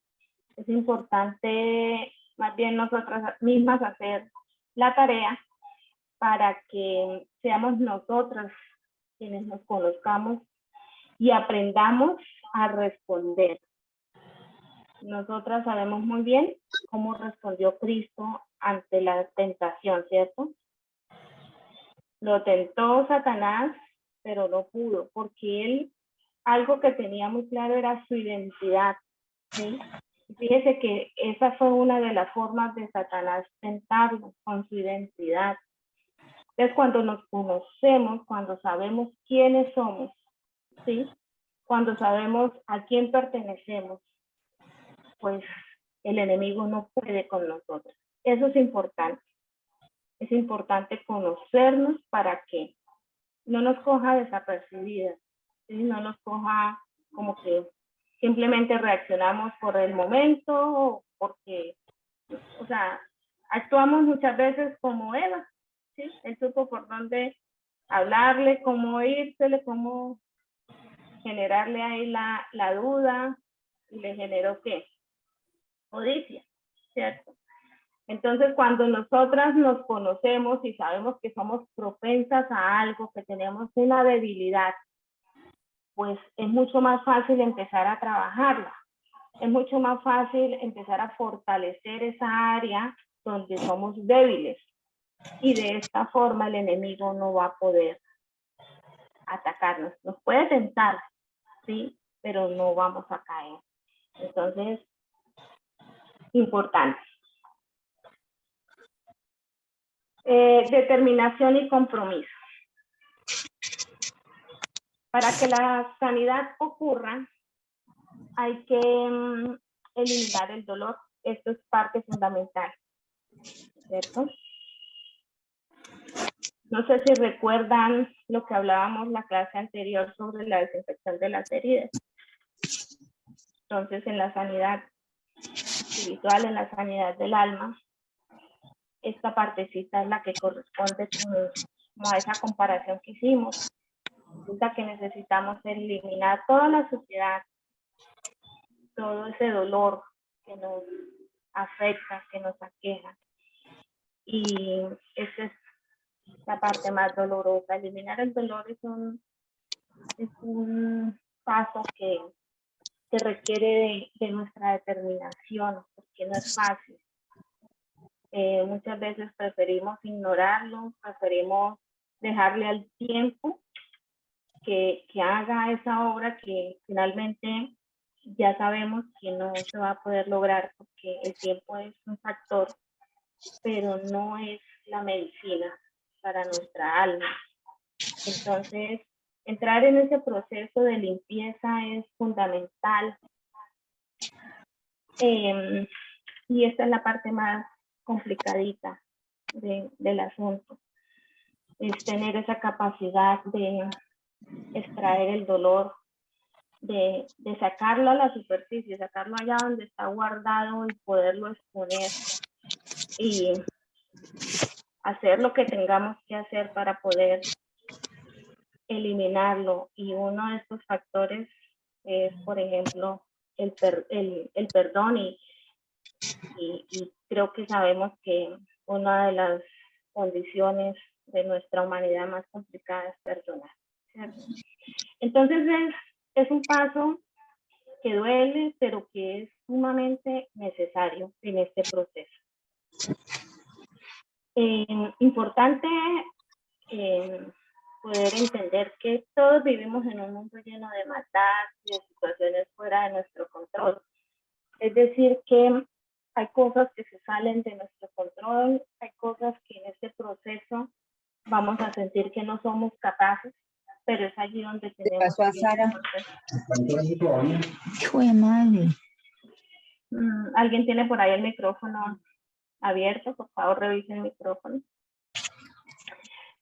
es importante más bien nosotras mismas hacer la tarea para que seamos nosotras quienes nos conozcamos y aprendamos a responder. Nosotras sabemos muy bien cómo respondió Cristo ante la tentación, ¿cierto? Lo tentó Satanás, pero no pudo, porque él, algo que tenía muy claro era su identidad, ¿sí? Fíjese que esa fue una de las formas de Satanás tentarnos, con su identidad. Es cuando nos conocemos, cuando sabemos quiénes somos, ¿sí? Cuando sabemos a quién pertenecemos, pues el enemigo no puede con nosotros. Eso es importante. Es importante conocernos para que no nos coja desapercibidas, ¿sí? No nos coja como que simplemente reaccionamos por el momento, porque, o sea, actuamos muchas veces como Eva, ¿sí? Él supo por dónde hablarle, cómo írsele, cómo generarle ahí la duda, y le generó ¿qué? Codicia, ¿cierto? Entonces, cuando nosotras nos conocemos y sabemos que somos propensas a algo, que tenemos una debilidad, pues es mucho más fácil empezar a trabajarla. Es mucho más fácil empezar a fortalecer esa área donde somos débiles. Y de esta forma el enemigo no va a poder atacarnos. Nos puede tentar, sí, pero no vamos a caer. Entonces, importante. Determinación y compromiso. Para que la sanidad ocurra, hay que eliminar el dolor. Esto es parte fundamental, ¿cierto? No sé si recuerdan lo que hablábamos la clase anterior sobre la desinfección de las heridas. Entonces, en la sanidad espiritual, en la sanidad del alma, esta partecita es la que corresponde como a esa comparación que hicimos. Resulta que necesitamos eliminar toda la suciedad, todo ese dolor que nos afecta, que nos aqueja. Y esa es la parte más dolorosa. Eliminar el dolor es un paso que requiere de nuestra determinación, porque no es fácil. Muchas veces preferimos ignorarlo, preferimos dejarle al tiempo que haga esa obra que finalmente ya sabemos que no se va a poder lograr, porque el tiempo es un factor, pero no es la medicina para nuestra alma. Entonces, entrar en ese proceso de limpieza es fundamental. Y esta es la parte más complicadita del asunto. Es tener esa capacidad de extraer el dolor, de sacarlo a la superficie, sacarlo allá donde está guardado y poderlo exponer y hacer lo que tengamos que hacer para poder eliminarlo. Y uno de estos factores es, por ejemplo, el perdón y creo que sabemos que una de las condiciones de nuestra humanidad más complicada es perdonar, ¿cierto? Entonces es un paso que duele, pero que es sumamente necesario en este proceso. Importante poder entender que todos vivimos en un mundo lleno de maldad y de situaciones fuera de nuestro control. Es decir, que hay cosas que se salen de nuestro control, hay cosas que en este proceso vamos a sentir que no somos capaces, pero es allí donde tenemos pasó a que... Sara? Hijo de madre. ¿Alguien tiene por ahí el micrófono abierto? Por favor, revisen el micrófono.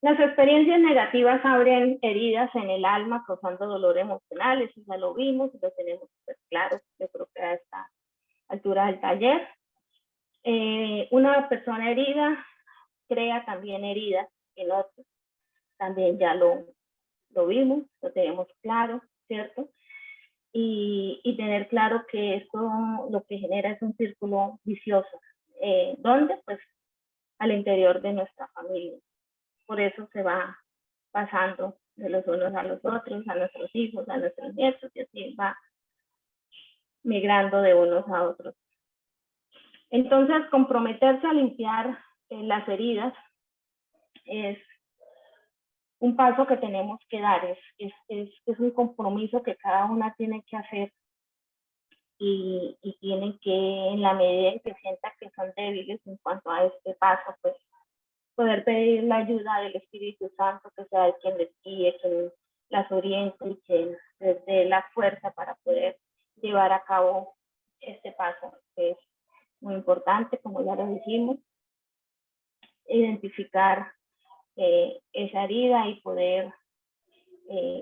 Las experiencias negativas abren heridas en el alma, causando dolor emocional. Eso ya lo vimos, lo tenemos súper claro, yo creo que a esta altura del taller. Una persona herida crea también heridas en otros. También ya lo vimos, lo tenemos claro, ¿cierto? Y tener claro que esto lo que genera es un círculo vicioso. ¿Dónde? Pues al interior de nuestra familia. Por eso se va pasando de los unos a los otros, a nuestros hijos, a nuestros nietos, y así va migrando de unos a otros. Entonces, comprometerse a limpiar las heridas es un paso que tenemos que dar, es un compromiso que cada una tiene que hacer y tienen que, en la medida en que sientan que son débiles en cuanto a este paso, pues poder pedir la ayuda del Espíritu Santo, que sea quien les guíe, quien las oriente y quien les dé la fuerza para poder llevar a cabo este paso, que es muy importante, como ya lo dijimos, identificar esa herida y poder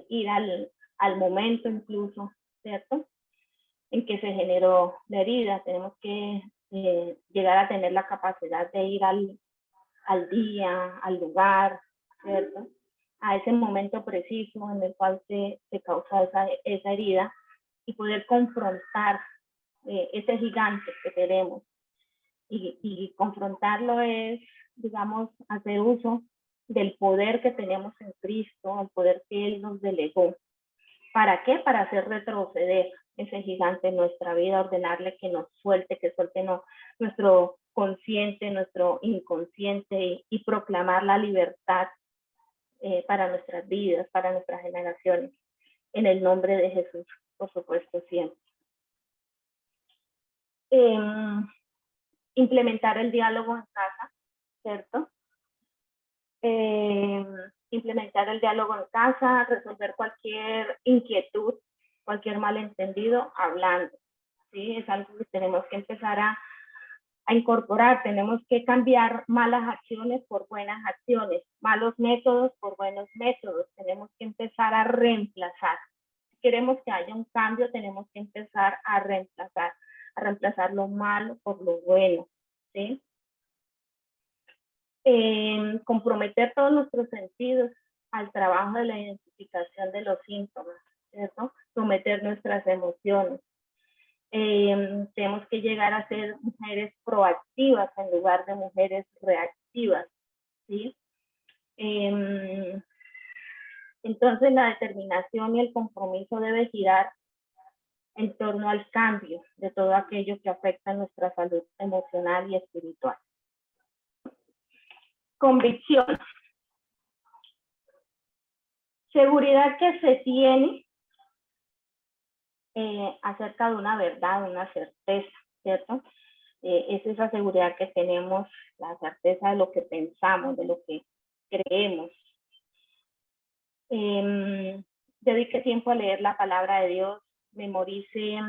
ir al momento incluso, ¿cierto?, en que se generó la herida. Tenemos que llegar a tener la capacidad de ir al día, al lugar, ¿cierto?, a ese momento preciso en el cual se causa esa herida y poder confrontar ese gigante que tenemos. Y confrontarlo es, digamos, hacer uso del poder que tenemos en Cristo, el poder que Él nos delegó. ¿Para qué? Para hacer retroceder ese gigante en nuestra vida, ordenarle que nos suelte, que suelte nuestro consciente, nuestro inconsciente y proclamar la libertad para nuestras vidas, para nuestras generaciones, en el nombre de Jesús, por supuesto, siempre. Implementar el diálogo en casa, ¿cierto? Implementar el diálogo en casa, resolver cualquier inquietud, cualquier malentendido, hablando, ¿sí? Es algo que tenemos que empezar a incorporar. Tenemos que cambiar malas acciones por buenas acciones, malos métodos por buenos métodos. Tenemos que empezar a reemplazar. Si queremos que haya un cambio, tenemos que empezar a reemplazar lo malo por lo bueno, ¿sí? Comprometer todos nuestros sentidos al trabajo de la identificación de los síntomas, ¿cierto? Someter nuestras emociones. Tenemos que llegar a ser mujeres proactivas en lugar de mujeres reactivas, ¿sí? Entonces la determinación y el compromiso debe girar en torno al cambio de todo aquello que afecta nuestra salud emocional y espiritual. Convicción. Seguridad que se tiene acerca de una verdad, una certeza, ¿cierto? Es esa seguridad que tenemos, la certeza de lo que pensamos, de lo que creemos. Dedique tiempo a leer la palabra de Dios, memorice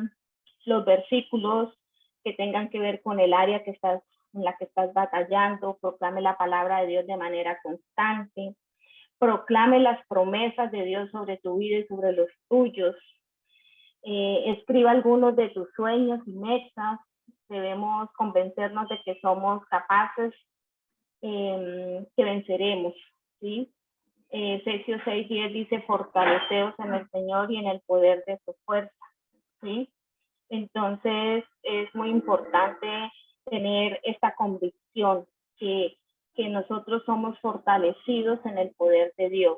los versículos que tengan que ver con el área en la que estás batallando, proclame la palabra de Dios de manera constante, proclame las promesas de Dios sobre tu vida y sobre los tuyos. Escriba algunos de tus sueños y metas. Debemos convencernos de que somos capaces, que venceremos, ¿sí? Efesios 6:10 dice, fortaleceos en el Señor y en el poder de su fuerza, ¿sí? Entonces es muy importante tener esta convicción que nosotros somos fortalecidos en el poder de Dios.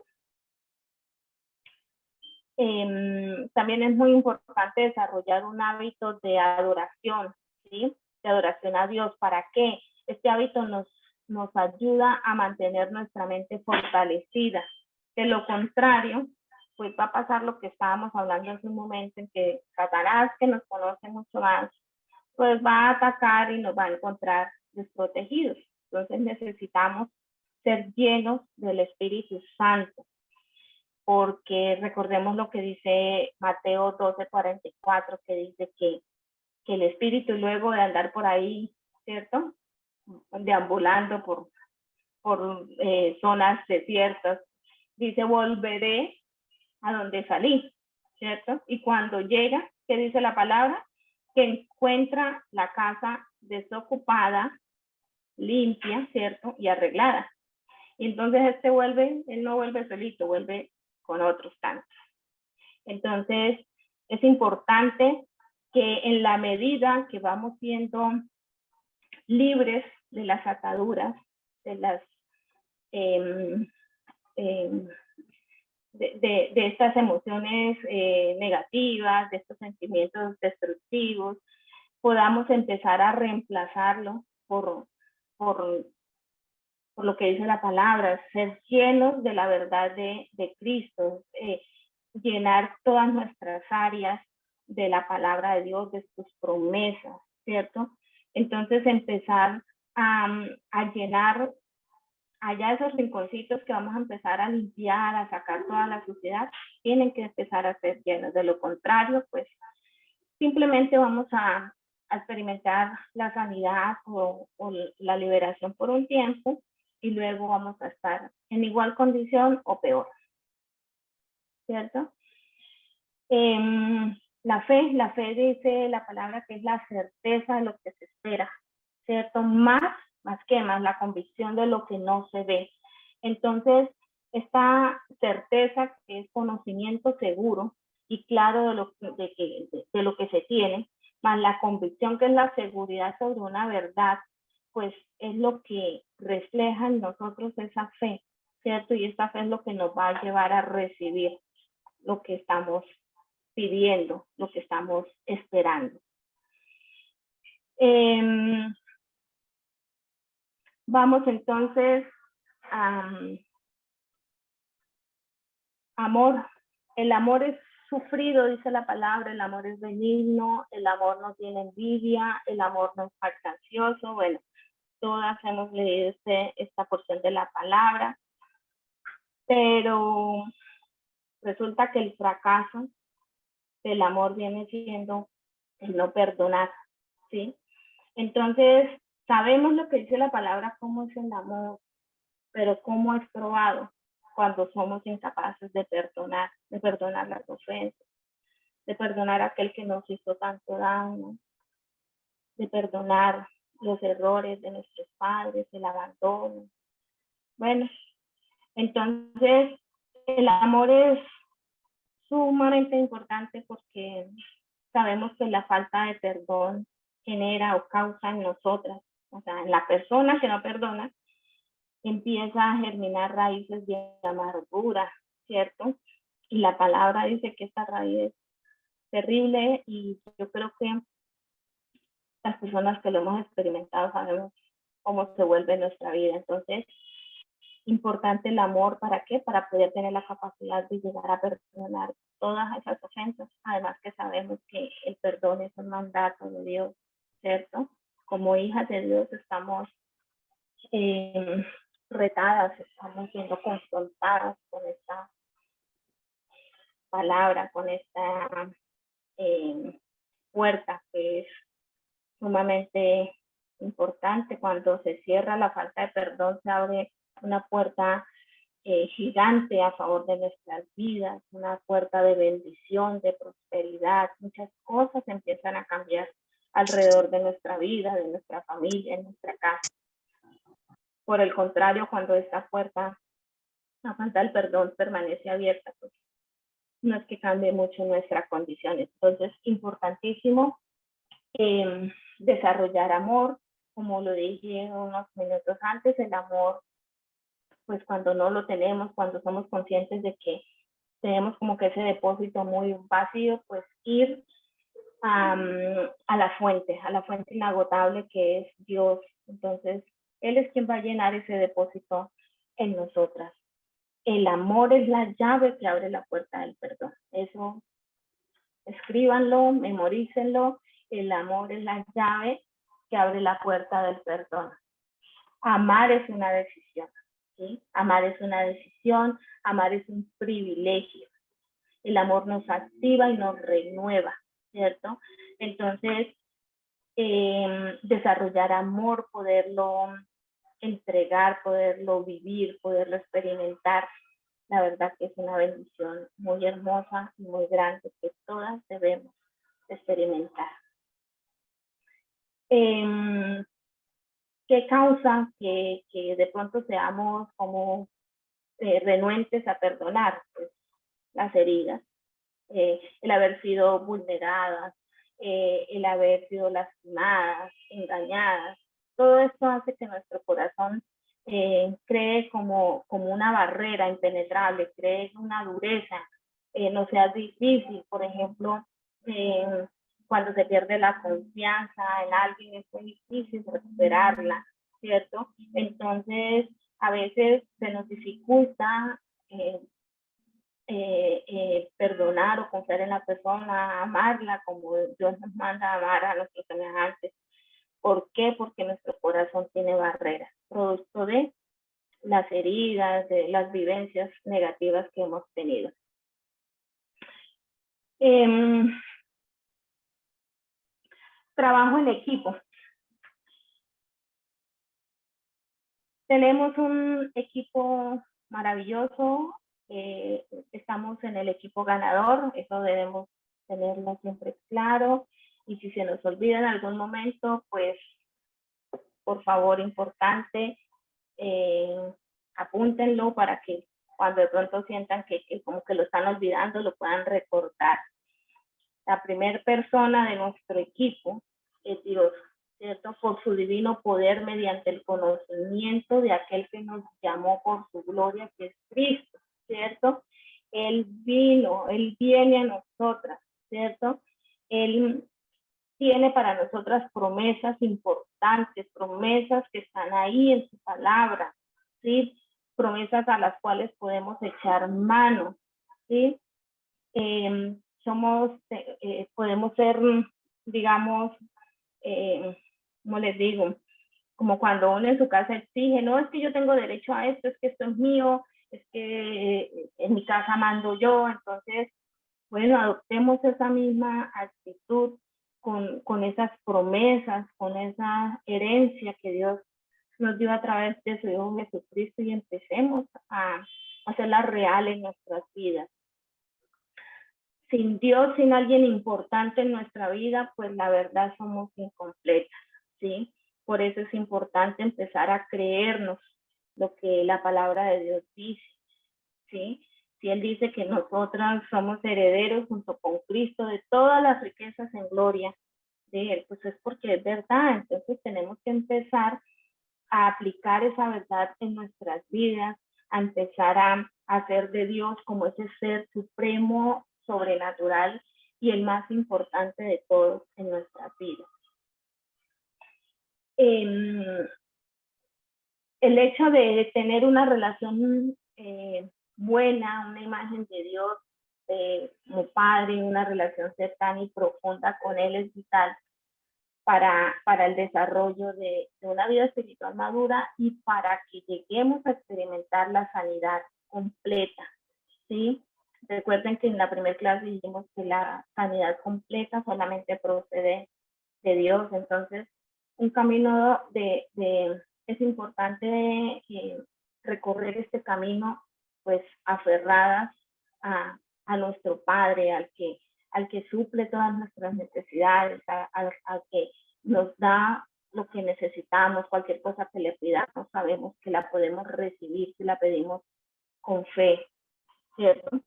También es muy importante desarrollar un hábito de adoración, ¿sí? De adoración a Dios. ¿Para qué? Este hábito nos ayuda a mantener nuestra mente fortalecida. De lo contrario, pues va a pasar lo que estábamos hablando hace un momento, en que Satanás, que nos conoce mucho más, pues va a atacar y nos va a encontrar desprotegidos. Entonces necesitamos ser llenos del Espíritu Santo, porque recordemos lo que dice Mateo 12:44, que dice que el Espíritu, luego de andar por ahí, ¿cierto? Deambulando por zonas desiertas, dice, volveré a donde salí, ¿cierto? Y cuando llega, ¿qué dice la palabra? Que encuentra la casa desocupada, limpia, ¿cierto? Y arreglada. Y entonces él no vuelve solito, vuelve con otros tantos. Entonces, es importante que en la medida que vamos siendo libres de las ataduras, de las de estas emociones negativas, de estos sentimientos destructivos, podamos empezar a reemplazarlo por lo que dice la palabra, ser llenos de la verdad de Cristo, llenar todas nuestras áreas de la palabra de Dios, de sus promesas, ¿cierto? Entonces empezar a llenar allá esos rinconcitos que vamos a empezar a limpiar, a sacar toda la suciedad, tienen que empezar a ser llenos. De lo contrario, pues simplemente vamos a experimentar la sanidad o la liberación por un tiempo y luego vamos a estar en igual condición o peor, ¿cierto? La fe dice la palabra que es la certeza de lo que se espera, ¿cierto? Más que más, la convicción de lo que no se ve. Entonces, esta certeza que es conocimiento seguro y claro de lo que se tiene, más la convicción que es la seguridad sobre una verdad, pues es lo que refleja en nosotros esa fe, ¿cierto? Y esta fe es lo que nos va a llevar a recibir lo que estamos pidiendo, lo que estamos esperando. Vamos entonces a amor. El amor es sufrido, dice la palabra, el amor es benigno, el amor no tiene envidia, el amor no es jactancioso. Bueno, todas hemos leído esta porción de la palabra, pero resulta que el fracaso del amor viene siendo el no perdonar, ¿sí? Entonces, sabemos lo que dice la palabra, cómo es el amor, pero cómo es probado cuando somos incapaces de perdonar las ofensas, de perdonar a aquel que nos hizo tanto daño, de perdonar los errores de nuestros padres, el abandono. Bueno, entonces el amor es sumamente importante porque sabemos que la falta de perdón genera o causa en nosotras, o sea, en la persona que no perdona, empieza a germinar raíces de amargura, ¿cierto? Y la palabra dice que esta raíz es terrible y yo creo que las personas que lo hemos experimentado sabemos cómo se vuelve nuestra vida. Entonces, importante el amor, ¿para qué? Para poder tener la capacidad de llegar a perdonar todas esas ofensas. Además que sabemos que el perdón es un mandato de Dios, ¿cierto? Como hijas de Dios estamos retadas, estamos siendo confrontadas con esta palabra, con esta puerta que es sumamente importante. Cuando se cierra la falta de perdón, se abre una puerta gigante a favor de nuestras vidas, una puerta de bendición, de prosperidad. Muchas cosas empiezan a cambiar alrededor de nuestra vida, de nuestra familia, en nuestra casa. Por el contrario, cuando esta puerta, la falta del perdón, permanece abierta, pues no es que cambie mucho nuestra condición. Entonces, importantísimo desarrollar amor, como lo dije unos minutos antes, el amor, pues cuando no lo tenemos, cuando somos conscientes de que tenemos como que ese depósito muy vacío, pues ir a la fuente inagotable que es Dios. Entonces, Él es quien va a llenar ese depósito en nosotras. El amor es la llave que abre la puerta del perdón. Eso, escríbanlo, memorícenlo. El amor es la llave que abre la puerta del perdón. Amar es una decisión, ¿sí? Amar es una decisión, amar es un privilegio. El amor nos activa y nos renueva, ¿cierto? Entonces, desarrollar amor, poderlo entregar, poderlo vivir, poderlo experimentar, la verdad que es una bendición muy hermosa y muy grande que todas debemos experimentar. ¿Qué causa que de pronto seamos como renuentes a perdonar? Pues las heridas, el haber sido vulneradas, el haber sido lastimadas, engañadas. Todo esto hace que nuestro corazón cree como una barrera impenetrable, cree una dureza, no sea difícil. Por ejemplo, cuando se pierde la confianza en alguien es muy difícil recuperarla, ¿cierto? Entonces, a veces se nos dificulta perdonar o confiar en la persona, amarla como Dios nos manda a amar a nuestros semejantes. ¿Por qué? Porque nuestro corazón tiene barreras, producto de las heridas, de las vivencias negativas que hemos tenido. Trabajo en equipo. Tenemos un equipo maravilloso, estamos en el equipo ganador, eso debemos tenerlo siempre claro, y si se nos olvida en algún momento, pues por favor, importante, apúntenlo para que cuando de pronto sientan que como que lo están olvidando, lo puedan recordar. La primera persona de nuestro equipo es Dios, ¿cierto? Por su divino poder, mediante el conocimiento de aquel que nos llamó por su gloria, que es Cristo, ¿cierto? Él vino, Él viene a nosotras, ¿cierto? Él tiene para nosotras promesas importantes, promesas que están ahí en su palabra, ¿sí? Promesas a las cuales podemos echar mano, ¿sí? Podemos ser, digamos, como les digo, como cuando uno en su casa exige, no, es que yo tengo derecho a esto, es que esto es mío, es que en mi casa mando yo. Entonces, bueno, adoptemos esa misma actitud con esas promesas, con esa herencia que Dios nos dio a través de su Hijo Jesucristo, y empecemos a hacerla real en nuestras vidas. Sin Dios, sin alguien importante en nuestra vida, pues la verdad somos incompletas, ¿sí? Por eso es importante empezar a creernos lo que la palabra de Dios dice, ¿sí? Si Él dice que nosotras somos herederos junto con Cristo de todas las riquezas en gloria de Él, pues es porque es verdad. Entonces tenemos que empezar a aplicar esa verdad en nuestras vidas, a empezar a hacer de Dios como ese ser supremo, sobrenatural y el más importante de todos en nuestras vidas. El hecho de tener una relación buena, una imagen de Dios como Padre, una relación cercana y profunda con Él es vital para el desarrollo de una vida espiritual madura y para que lleguemos a experimentar la sanidad completa, ¿sí? Recuerden que en la primera clase dijimos que la sanidad completa solamente procede de Dios. Entonces, un camino es importante recorrer este camino, pues aferradas a nuestro Padre, al que suple todas nuestras necesidades, al que nos da lo que necesitamos. Cualquier cosa que le pidamos, sabemos que la podemos recibir si la pedimos con fe, ¿cierto?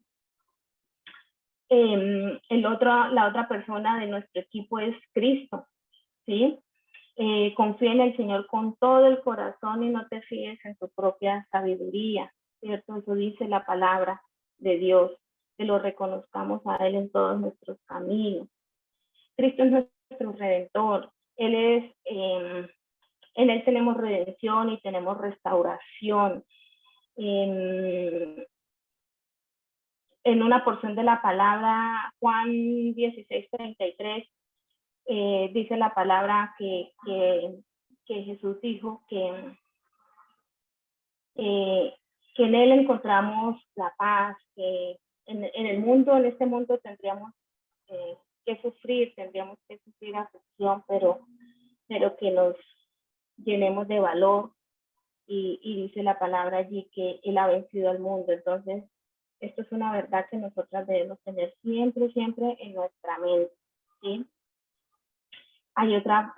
La otra persona de nuestro equipo es Cristo, ¿sí? confía en el Señor con todo el corazón y no te fíes en tu propia sabiduría, ¿cierto? Eso dice la palabra de Dios, que lo reconozcamos a Él en todos nuestros caminos. Cristo es nuestro Redentor, Él es, en Él tenemos redención y tenemos restauración. En una porción de la palabra, Juan 16:33, dice la palabra que Jesús dijo que en Él encontramos la paz, que en este mundo tendríamos que sufrir aflicción, pero que nos llenemos de valor, y dice la palabra allí que Él ha vencido al mundo. Entonces, esto es una verdad que nosotras debemos tener siempre, siempre en nuestra mente, ¿sí? Hay otra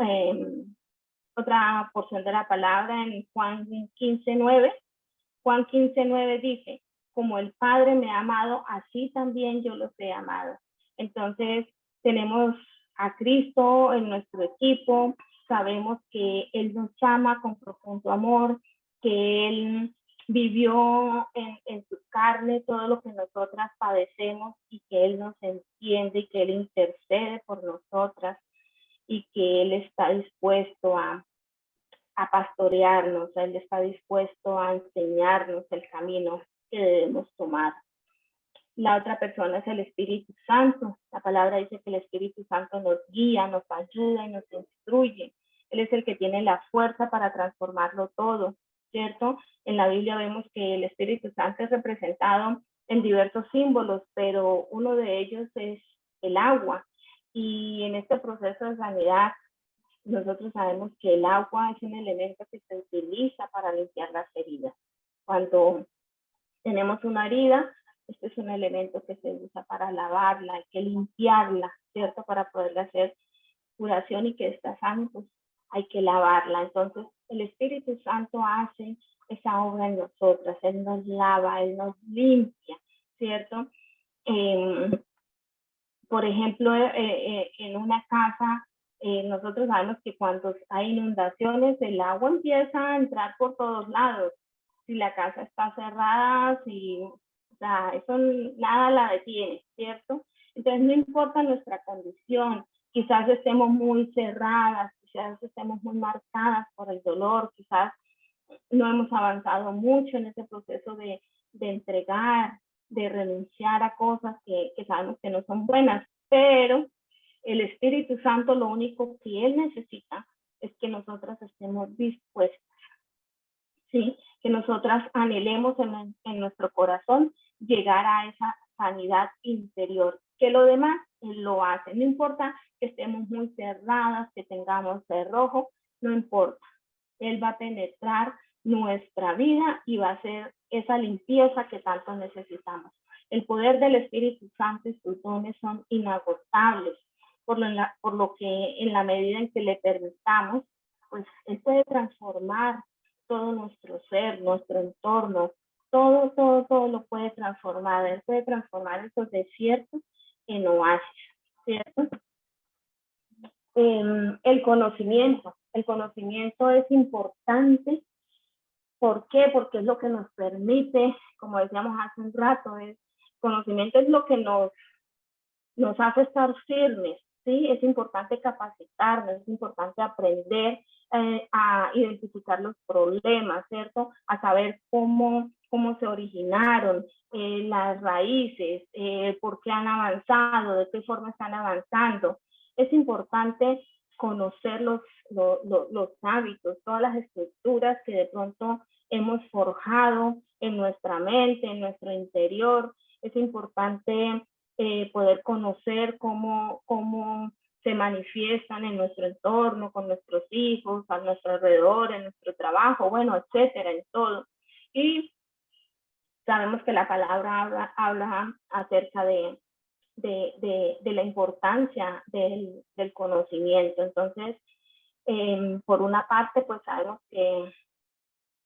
porción de la palabra en Juan 15:9. Juan 15:9 dice, como el Padre me ha amado, así también yo los he amado. Entonces, tenemos a Cristo en nuestro equipo, sabemos que Él nos ama con profundo amor, que Él vivió en su carne todo lo que nosotras padecemos y que Él nos entiende y que Él intercede por nosotras y que Él está dispuesto a pastorearnos, Él está dispuesto a enseñarnos el camino que debemos tomar. La otra persona es el Espíritu Santo. La palabra dice que el Espíritu Santo nos guía, nos ayuda y nos instruye. Él es el que tiene la fuerza para transformarlo todo, ¿cierto? En la Biblia vemos que el Espíritu Santo es representado en diversos símbolos, pero uno de ellos es el agua. Y en este proceso de sanidad, nosotros sabemos que el agua es un elemento que se utiliza para limpiar las heridas. Cuando tenemos una herida, este es un elemento que se usa para lavarla, hay que limpiarla, ¿cierto? Para poderle hacer curación y que esta sane, pues hay que lavarla. Entonces, el Espíritu Santo hace esa obra en nosotras, Él nos lava, Él nos limpia, ¿cierto? Por ejemplo, en una casa, nosotros sabemos que cuando hay inundaciones, el agua empieza a entrar por todos lados. Si la casa está cerrada, o sea, eso nada la detiene, ¿cierto? Entonces, no importa nuestra condición, quizás estemos muy cerradas, quizás estemos muy marcadas por el dolor, quizás no hemos avanzado mucho en ese proceso de entregar, de renunciar a cosas que sabemos que no son buenas, pero el Espíritu Santo lo único que Él necesita es que nosotras estemos dispuestas, ¿sí? Que nosotras anhelemos en nuestro corazón llegar a esa sanidad interior, que lo demás Él lo hace, no importa que estemos muy cerradas, que tengamos cerrojo, no importa, Él va a penetrar nuestra vida y va a hacer esa limpieza que tanto necesitamos. El poder del Espíritu Santo y sus dones son inagotables, por lo que en la medida en que le permitamos, pues Él puede transformar todo nuestro ser, nuestro entorno, todo lo puede transformar. Él puede transformar esos desiertos en oasis, ¿cierto? El conocimiento es importante. ¿Por qué? Porque es lo que nos permite, como decíamos hace un rato, conocimiento es lo que nos hace estar firmes, ¿sí? Es importante capacitarnos, es importante aprender a identificar los problemas, ¿cierto? A saber cómo se originaron las raíces, por qué han avanzado, de qué forma están avanzando. Es importante conocer los hábitos, todas las estructuras que de pronto hemos forjado en nuestra mente, en nuestro interior. Es importante poder conocer cómo se manifiestan en nuestro entorno, con nuestros hijos, a nuestro alrededor, en nuestro trabajo, bueno, etcétera, en todo. Y sabemos que la palabra habla acerca de la importancia del conocimiento. Entonces, por una parte, pues sabemos que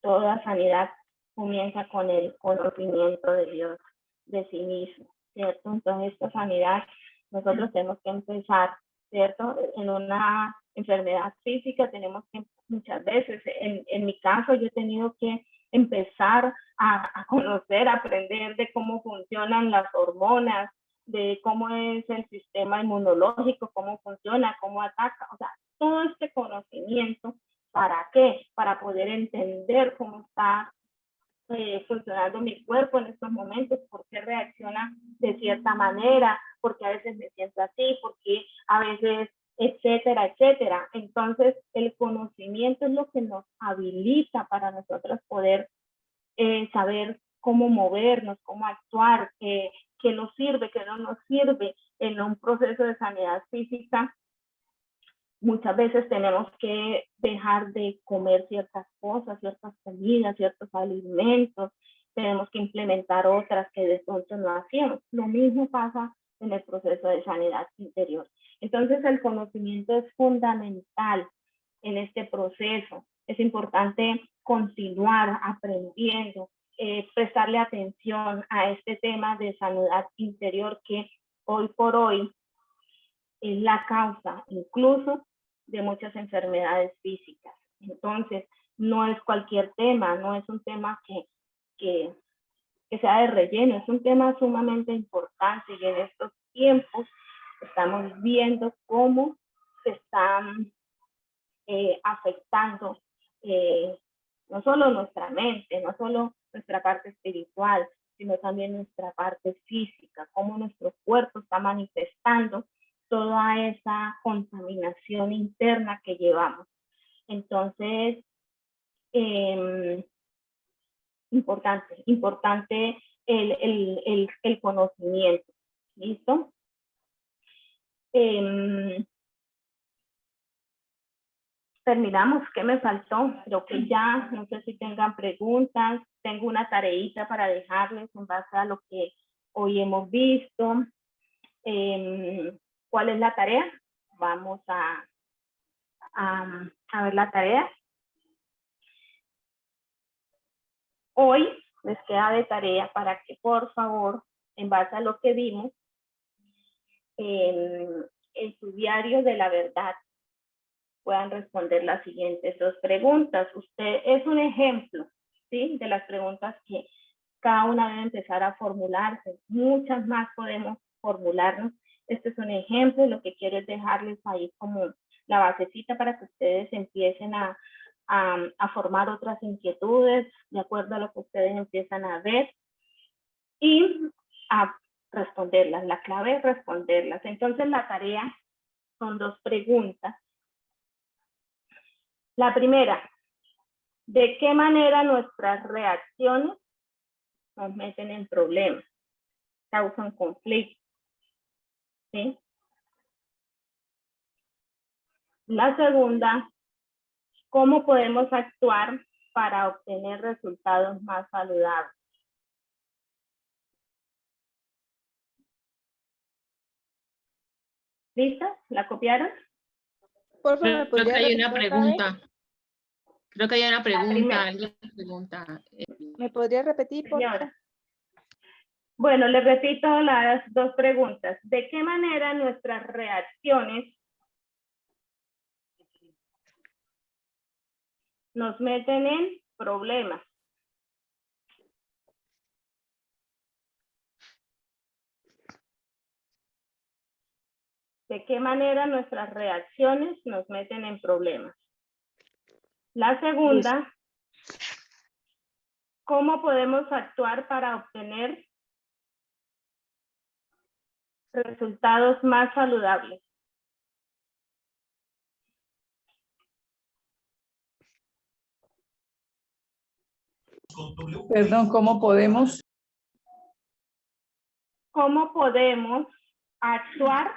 toda sanidad comienza con el conocimiento de Dios, de sí mismo, ¿cierto? Entonces, esta sanidad nosotros tenemos que empezar, ¿cierto? En una enfermedad física, tenemos que muchas veces, en mi caso, yo he tenido que empezar a conocer, a aprender de cómo funcionan las hormonas, de cómo es el sistema inmunológico, cómo funciona, cómo ataca, o sea, todo este conocimiento, ¿para qué? Para poder entender cómo está funcionando mi cuerpo en estos momentos, por qué reacciona de cierta manera, porque a veces me siento así, porque a veces, etcétera, etcétera. Entonces, el conocimiento es lo que nos habilita para nosotros poder saber cómo movernos, cómo actuar, qué nos sirve, qué no nos sirve en un proceso de sanidad física. Muchas veces tenemos que dejar de comer ciertas cosas, ciertas comidas, ciertos alimentos, tenemos que implementar otras que de pronto no hacíamos. Lo mismo pasa en el proceso de sanidad interior. Entonces el conocimiento es fundamental en este proceso. Es importante continuar aprendiendo, prestarle atención a este tema de sanidad interior que hoy por hoy es la causa incluso de muchas enfermedades físicas. Entonces, no es cualquier tema, no es un tema que sea de relleno, es un tema sumamente importante y en estos tiempos estamos viendo cómo se están afectando no solo nuestra mente, no solo nuestra parte espiritual, sino también nuestra parte física, cómo nuestro cuerpo está manifestando toda esa contaminación interna que llevamos. Entonces, importante el conocimiento. ¿Listo? Terminamos. ¿Qué me faltó? Creo que ya, no sé si tengan preguntas. Tengo una tareita para dejarles en base a lo que hoy hemos visto. ¿Cuál es la tarea? Vamos a ver la tarea. Hoy les queda de tarea para que, por favor, en base a lo que vimos, en su diario de la verdad, puedan responder las siguientes dos preguntas. Usted es un ejemplo, ¿sí?, de las preguntas que cada una debe empezar a formularse. Muchas más podemos formularnos. Este es un ejemplo. Lo que quiero es dejarles ahí como la basecita para que ustedes empiecen a formar otras inquietudes de acuerdo a lo que ustedes empiezan a ver y a responderlas. La clave es responderlas. Entonces la tarea son dos preguntas. La primera, ¿de qué manera nuestras reacciones nos meten en problemas, causan conflicto? ¿Sí? La segunda, ¿cómo podemos actuar para obtener resultados más saludables? ¿Listas? ¿La copiaron? Por favor, ¿me Creo que podría hay una repetir otra vez? pregunta. Creo que hay una pregunta. Alguien pregunta. ¿Me podría repetir, por favor? Señora. Bueno, le repito las dos preguntas. ¿De qué manera nuestras reacciones nos meten en problemas? ¿De qué manera nuestras reacciones nos meten en problemas? La segunda, ¿cómo podemos actuar para obtener resultados más saludables? Perdón, ¿cómo podemos? ¿Cómo podemos actuar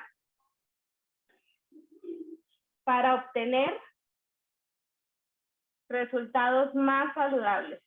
para obtener resultados más saludables?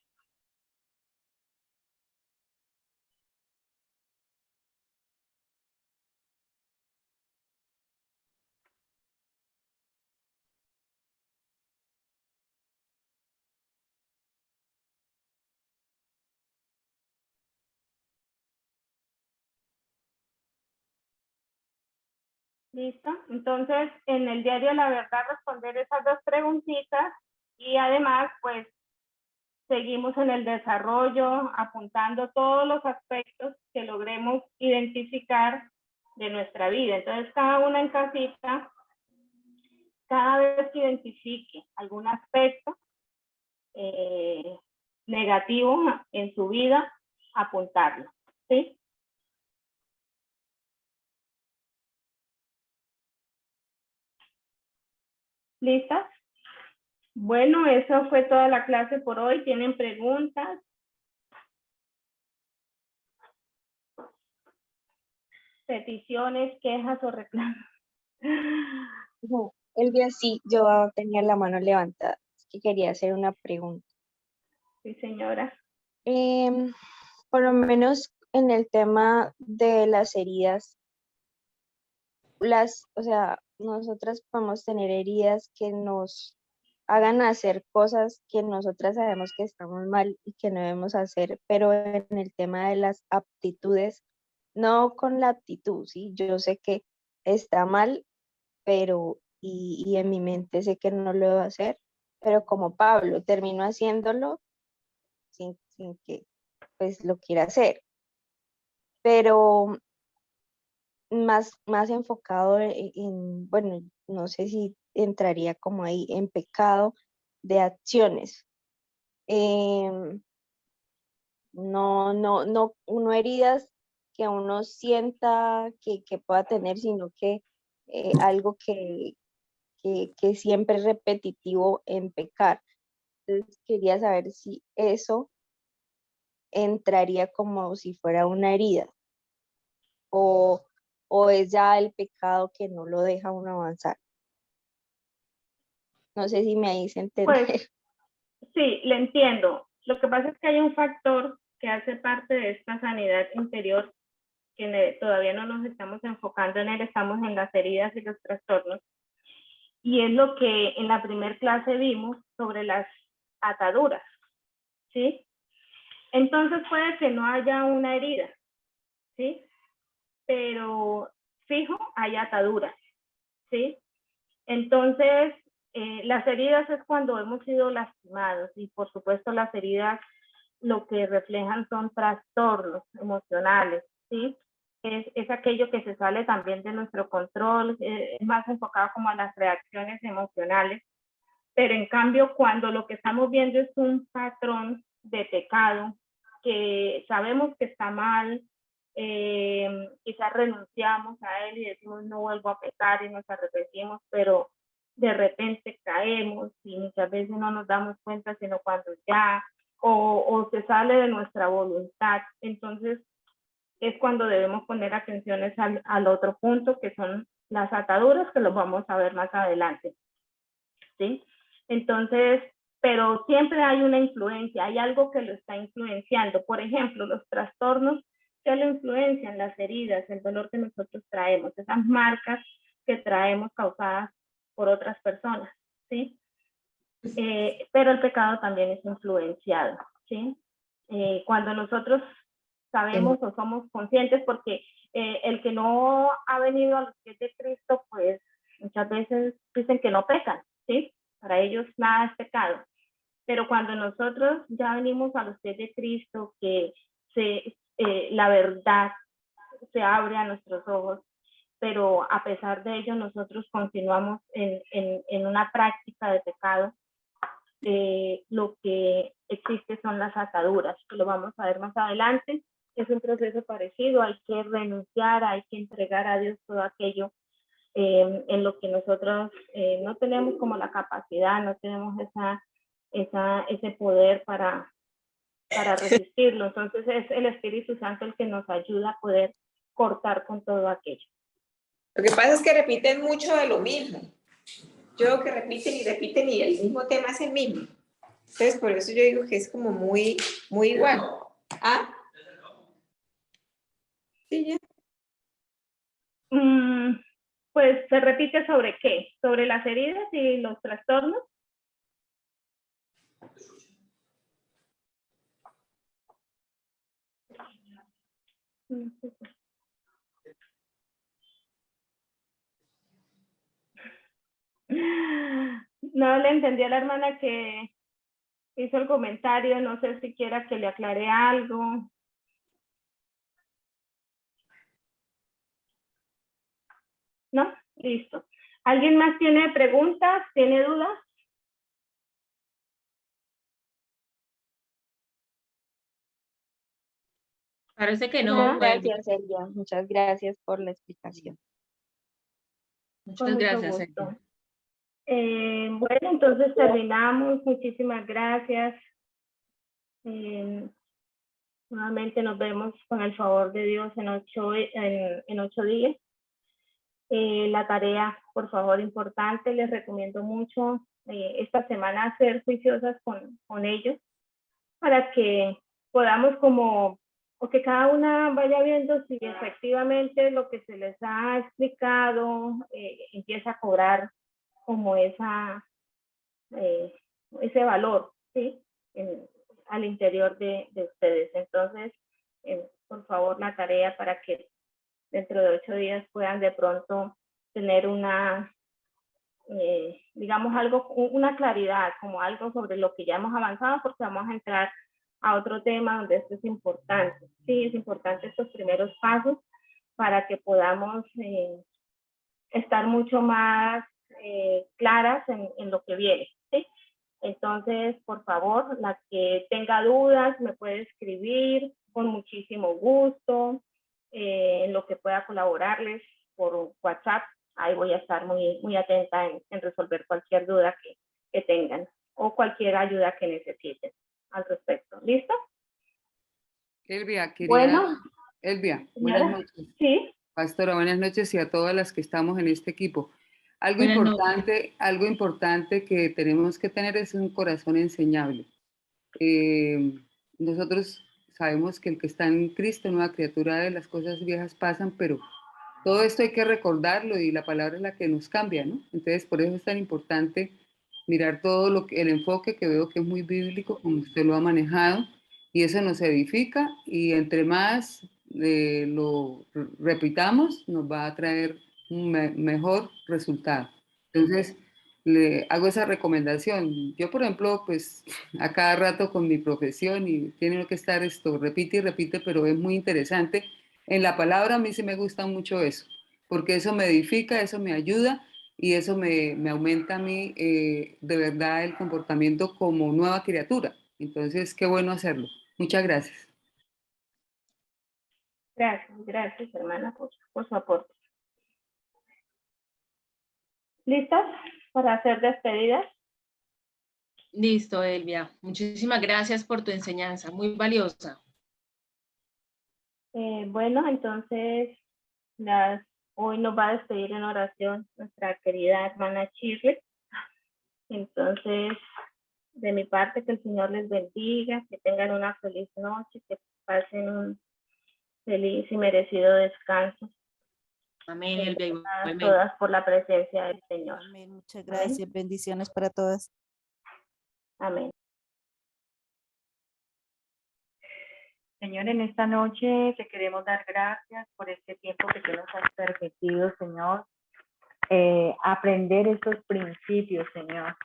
¿Listo? Entonces, en el diario La Verdad responder esas dos preguntitas y además, pues, seguimos en el desarrollo, apuntando todos los aspectos que logremos identificar de nuestra vida. Entonces, cada una en casita, cada vez que identifique algún aspecto negativo en su vida, apuntarlo, ¿sí? ¿Listas? Bueno, eso fue toda la clase por hoy. ¿Tienen preguntas? Peticiones, quejas o reclamos. No, Elvia, sí, yo tenía la mano levantada, es que quería hacer una pregunta. Sí, señora. Por lo menos en el tema de las heridas, o sea, nosotras podemos tener heridas que nos hagan hacer cosas que nosotras sabemos que estamos mal y que no debemos hacer, pero en el tema de las aptitudes, no con la actitud, ¿sí? Yo sé que está mal, pero, y en mi mente sé que no lo debo hacer, pero como Pablo, termino haciéndolo sin que pues lo quiera hacer, pero más enfocado bueno, no sé si entraría como ahí en pecado de acciones. Em, no heridas que uno sienta que pueda tener, sino que algo que siempre es repetitivo en pecar. Entonces quería saber si eso entraría como si fuera una herida o, o es ya el pecado que no lo deja uno avanzar. No sé si me hice entender. Pues sí, le entiendo. Lo que pasa es que hay un factor que hace parte de esta sanidad interior que todavía no nos estamos enfocando en él, estamos en las heridas y los trastornos. Y es lo que en la primer clase vimos sobre las ataduras, ¿sí? Entonces puede que no haya una herida, ¿sí? Pero fijo, hay ataduras, ¿sí? Entonces, las heridas es cuando hemos sido lastimados y por supuesto las heridas lo que reflejan son trastornos emocionales, ¿sí? Es aquello que se sale también de nuestro control, es más enfocado como a las reacciones emocionales, pero en cambio cuando lo que estamos viendo es un patrón de pecado, que sabemos que está mal, quizás renunciamos a él y decimos no vuelvo a pecar y nos arrepentimos, pero de repente caemos y muchas veces no nos damos cuenta sino cuando ya, o se sale de nuestra voluntad. Entonces es cuando debemos poner atenciones al otro punto, que son las ataduras, que los vamos a ver más adelante, ¿sí? Entonces, pero siempre hay una influencia, hay algo que lo está influenciando. Por ejemplo, los trastornos que lo influencian, las heridas, el dolor que nosotros traemos, esas marcas que traemos causadas por otras personas, ¿sí? Pero el pecado también es influenciado, ¿sí? Cuando nosotros sabemos o somos conscientes, porque el que no ha venido a los pies de Cristo, pues muchas veces dicen que no pecan, ¿sí? Para ellos nada es pecado. Pero cuando nosotros ya venimos a los pies de Cristo, que la verdad se abre a nuestros ojos, pero a pesar de ello nosotros continuamos en una práctica de pecado, lo que existe son las ataduras, que lo vamos a ver más adelante. Es un proceso parecido, hay que renunciar, hay que entregar a Dios todo aquello en lo que nosotros no tenemos como la capacidad, no tenemos ese poder para resistirlo. Entonces es el Espíritu Santo el que nos ayuda a poder cortar con todo aquello. Lo que pasa es que repiten mucho de lo mismo. Yo veo que repiten y el mismo tema es el mismo. Entonces, por eso yo digo que es como muy igual. ¿Ah? Sí, ya. Pues se repite sobre qué, sobre las heridas y los trastornos. No le entendí a la hermana que hizo el comentario, no sé si quiera que le aclare algo. ¿No? Listo. ¿Alguien más tiene preguntas? ¿Tiene dudas? Parece que no, Nada. Elvia. Gracias, Elvia. Muchas gracias por la explicación. Muchas Con mucho gracias, gusto. Elvia. Bueno, entonces terminamos. Muchísimas gracias. Nuevamente nos vemos con el favor de Dios en 8 días. La tarea, por favor, importante, les recomiendo mucho esta semana ser juiciosas con ellos para que podamos o que cada una vaya viendo si efectivamente lo que se les ha explicado empieza a cobrar como ese valor, ¿sí? Al interior de ustedes. Entonces, por favor, la tarea para que dentro de 8 días puedan de pronto tener digamos una claridad, como algo sobre lo que ya hemos avanzado, porque vamos a entrar a otro tema donde esto es importante. Sí, es importante estos primeros pasos para que podamos estar mucho más claras en lo que viene, ¿sí? Entonces, por favor, la que tenga dudas me puede escribir con muchísimo gusto, en lo que pueda colaborarles por WhatsApp. Ahí voy a estar muy atenta en resolver cualquier duda que tengan o cualquier ayuda que necesiten al respecto. ¿Listo? Elvia, Bueno, Elvia, buenas señora. noches. Sí. Pastora, buenas noches y a todas las que estamos en este equipo. Buenas noches. Algo importante que tenemos que tener es un corazón enseñable. Nosotros sabemos que el que está en Cristo, nueva criatura, de las cosas viejas pasan, pero todo esto hay que recordarlo y la palabra es la que nos cambia, ¿no? Entonces, por eso es tan importante mirar todo el enfoque que veo que es muy bíblico, como usted lo ha manejado, y eso nos edifica y entre más lo repitamos, nos va a traer un mejor resultado. Entonces, le hago esa recomendación. Yo, por ejemplo, pues a cada rato con mi profesión y tiene que estar esto, repite y repite, pero es muy interesante. En la palabra a mí sí me gusta mucho eso, porque eso me edifica, eso me ayuda y eso me aumenta a mí de verdad el comportamiento como nueva criatura. Entonces, qué bueno hacerlo. Muchas gracias. Gracias, hermana, por su aporte. ¿Listas para hacer despedidas? Listo, Elvia. Muchísimas gracias por tu enseñanza, muy valiosa. Bueno, entonces hoy nos va a despedir en oración nuestra querida hermana Shirley. Entonces, de mi parte, que el Señor les bendiga, que tengan una feliz noche, que pasen un feliz y merecido descanso. Amén, Elvia. Igualmente. Todas por la presencia del Señor. Amén. Muchas gracias. Bendiciones para todas. Amén. Señor, en esta noche te queremos dar gracias por este tiempo que tú nos has permitido, Señor, aprender estos principios, Señor.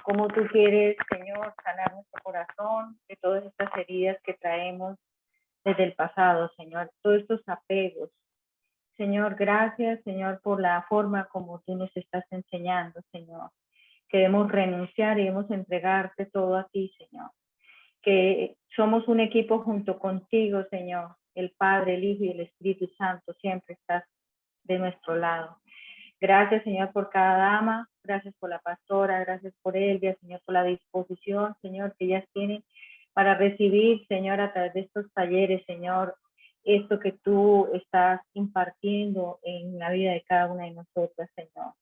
Cómo tú quieres, Señor, sanar nuestro corazón de todas estas heridas que traemos desde el pasado, Señor, todos estos apegos. Señor, gracias, Señor, por la forma como tú nos estás enseñando, Señor. Queremos renunciar y debemos entregarte todo a ti, Señor. Que somos un equipo junto contigo, Señor. El Padre, el Hijo y el Espíritu Santo siempre estás de nuestro lado. Gracias, Señor, por cada dama. Gracias por la pastora. Gracias por Elvia, Señor, por la disposición, Señor, que ellas tienen para recibir, Señor, a través de estos talleres, Señor, esto que tú estás impartiendo en la vida de cada una de nosotras, Señor.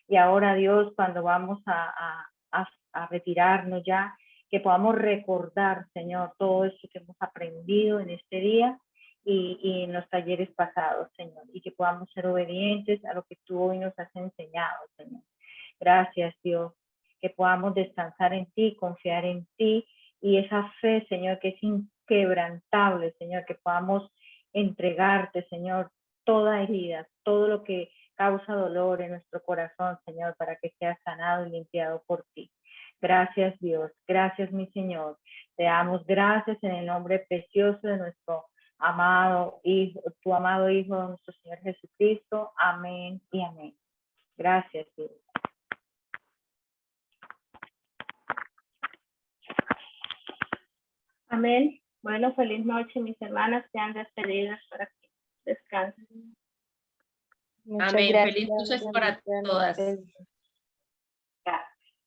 Y ahora, Dios, cuando vamos a retirarnos ya, que podamos recordar, Señor, todo eso que hemos aprendido en este día y en los talleres pasados, Señor, y que podamos ser obedientes a lo que tú hoy nos has enseñado, Señor. Gracias, Dios, que podamos descansar en ti, confiar en ti, y esa fe, Señor, que es inquebrantable, Señor, que podamos entregarte, Señor, toda herida, todo lo que causa dolor en nuestro corazón, Señor, para que sea sanado y limpiado por ti. Gracias, Dios. Gracias, mi Señor. Te damos gracias en el nombre precioso de nuestro amado Hijo, tu amado Hijo, nuestro Señor Jesucristo. Amén y amén. Gracias, Dios. Amén. Bueno, feliz noche, mis hermanas. Sean despedidas para que descansen. Muchas Amén. gracias. Feliz noche para Buenas todas. noches.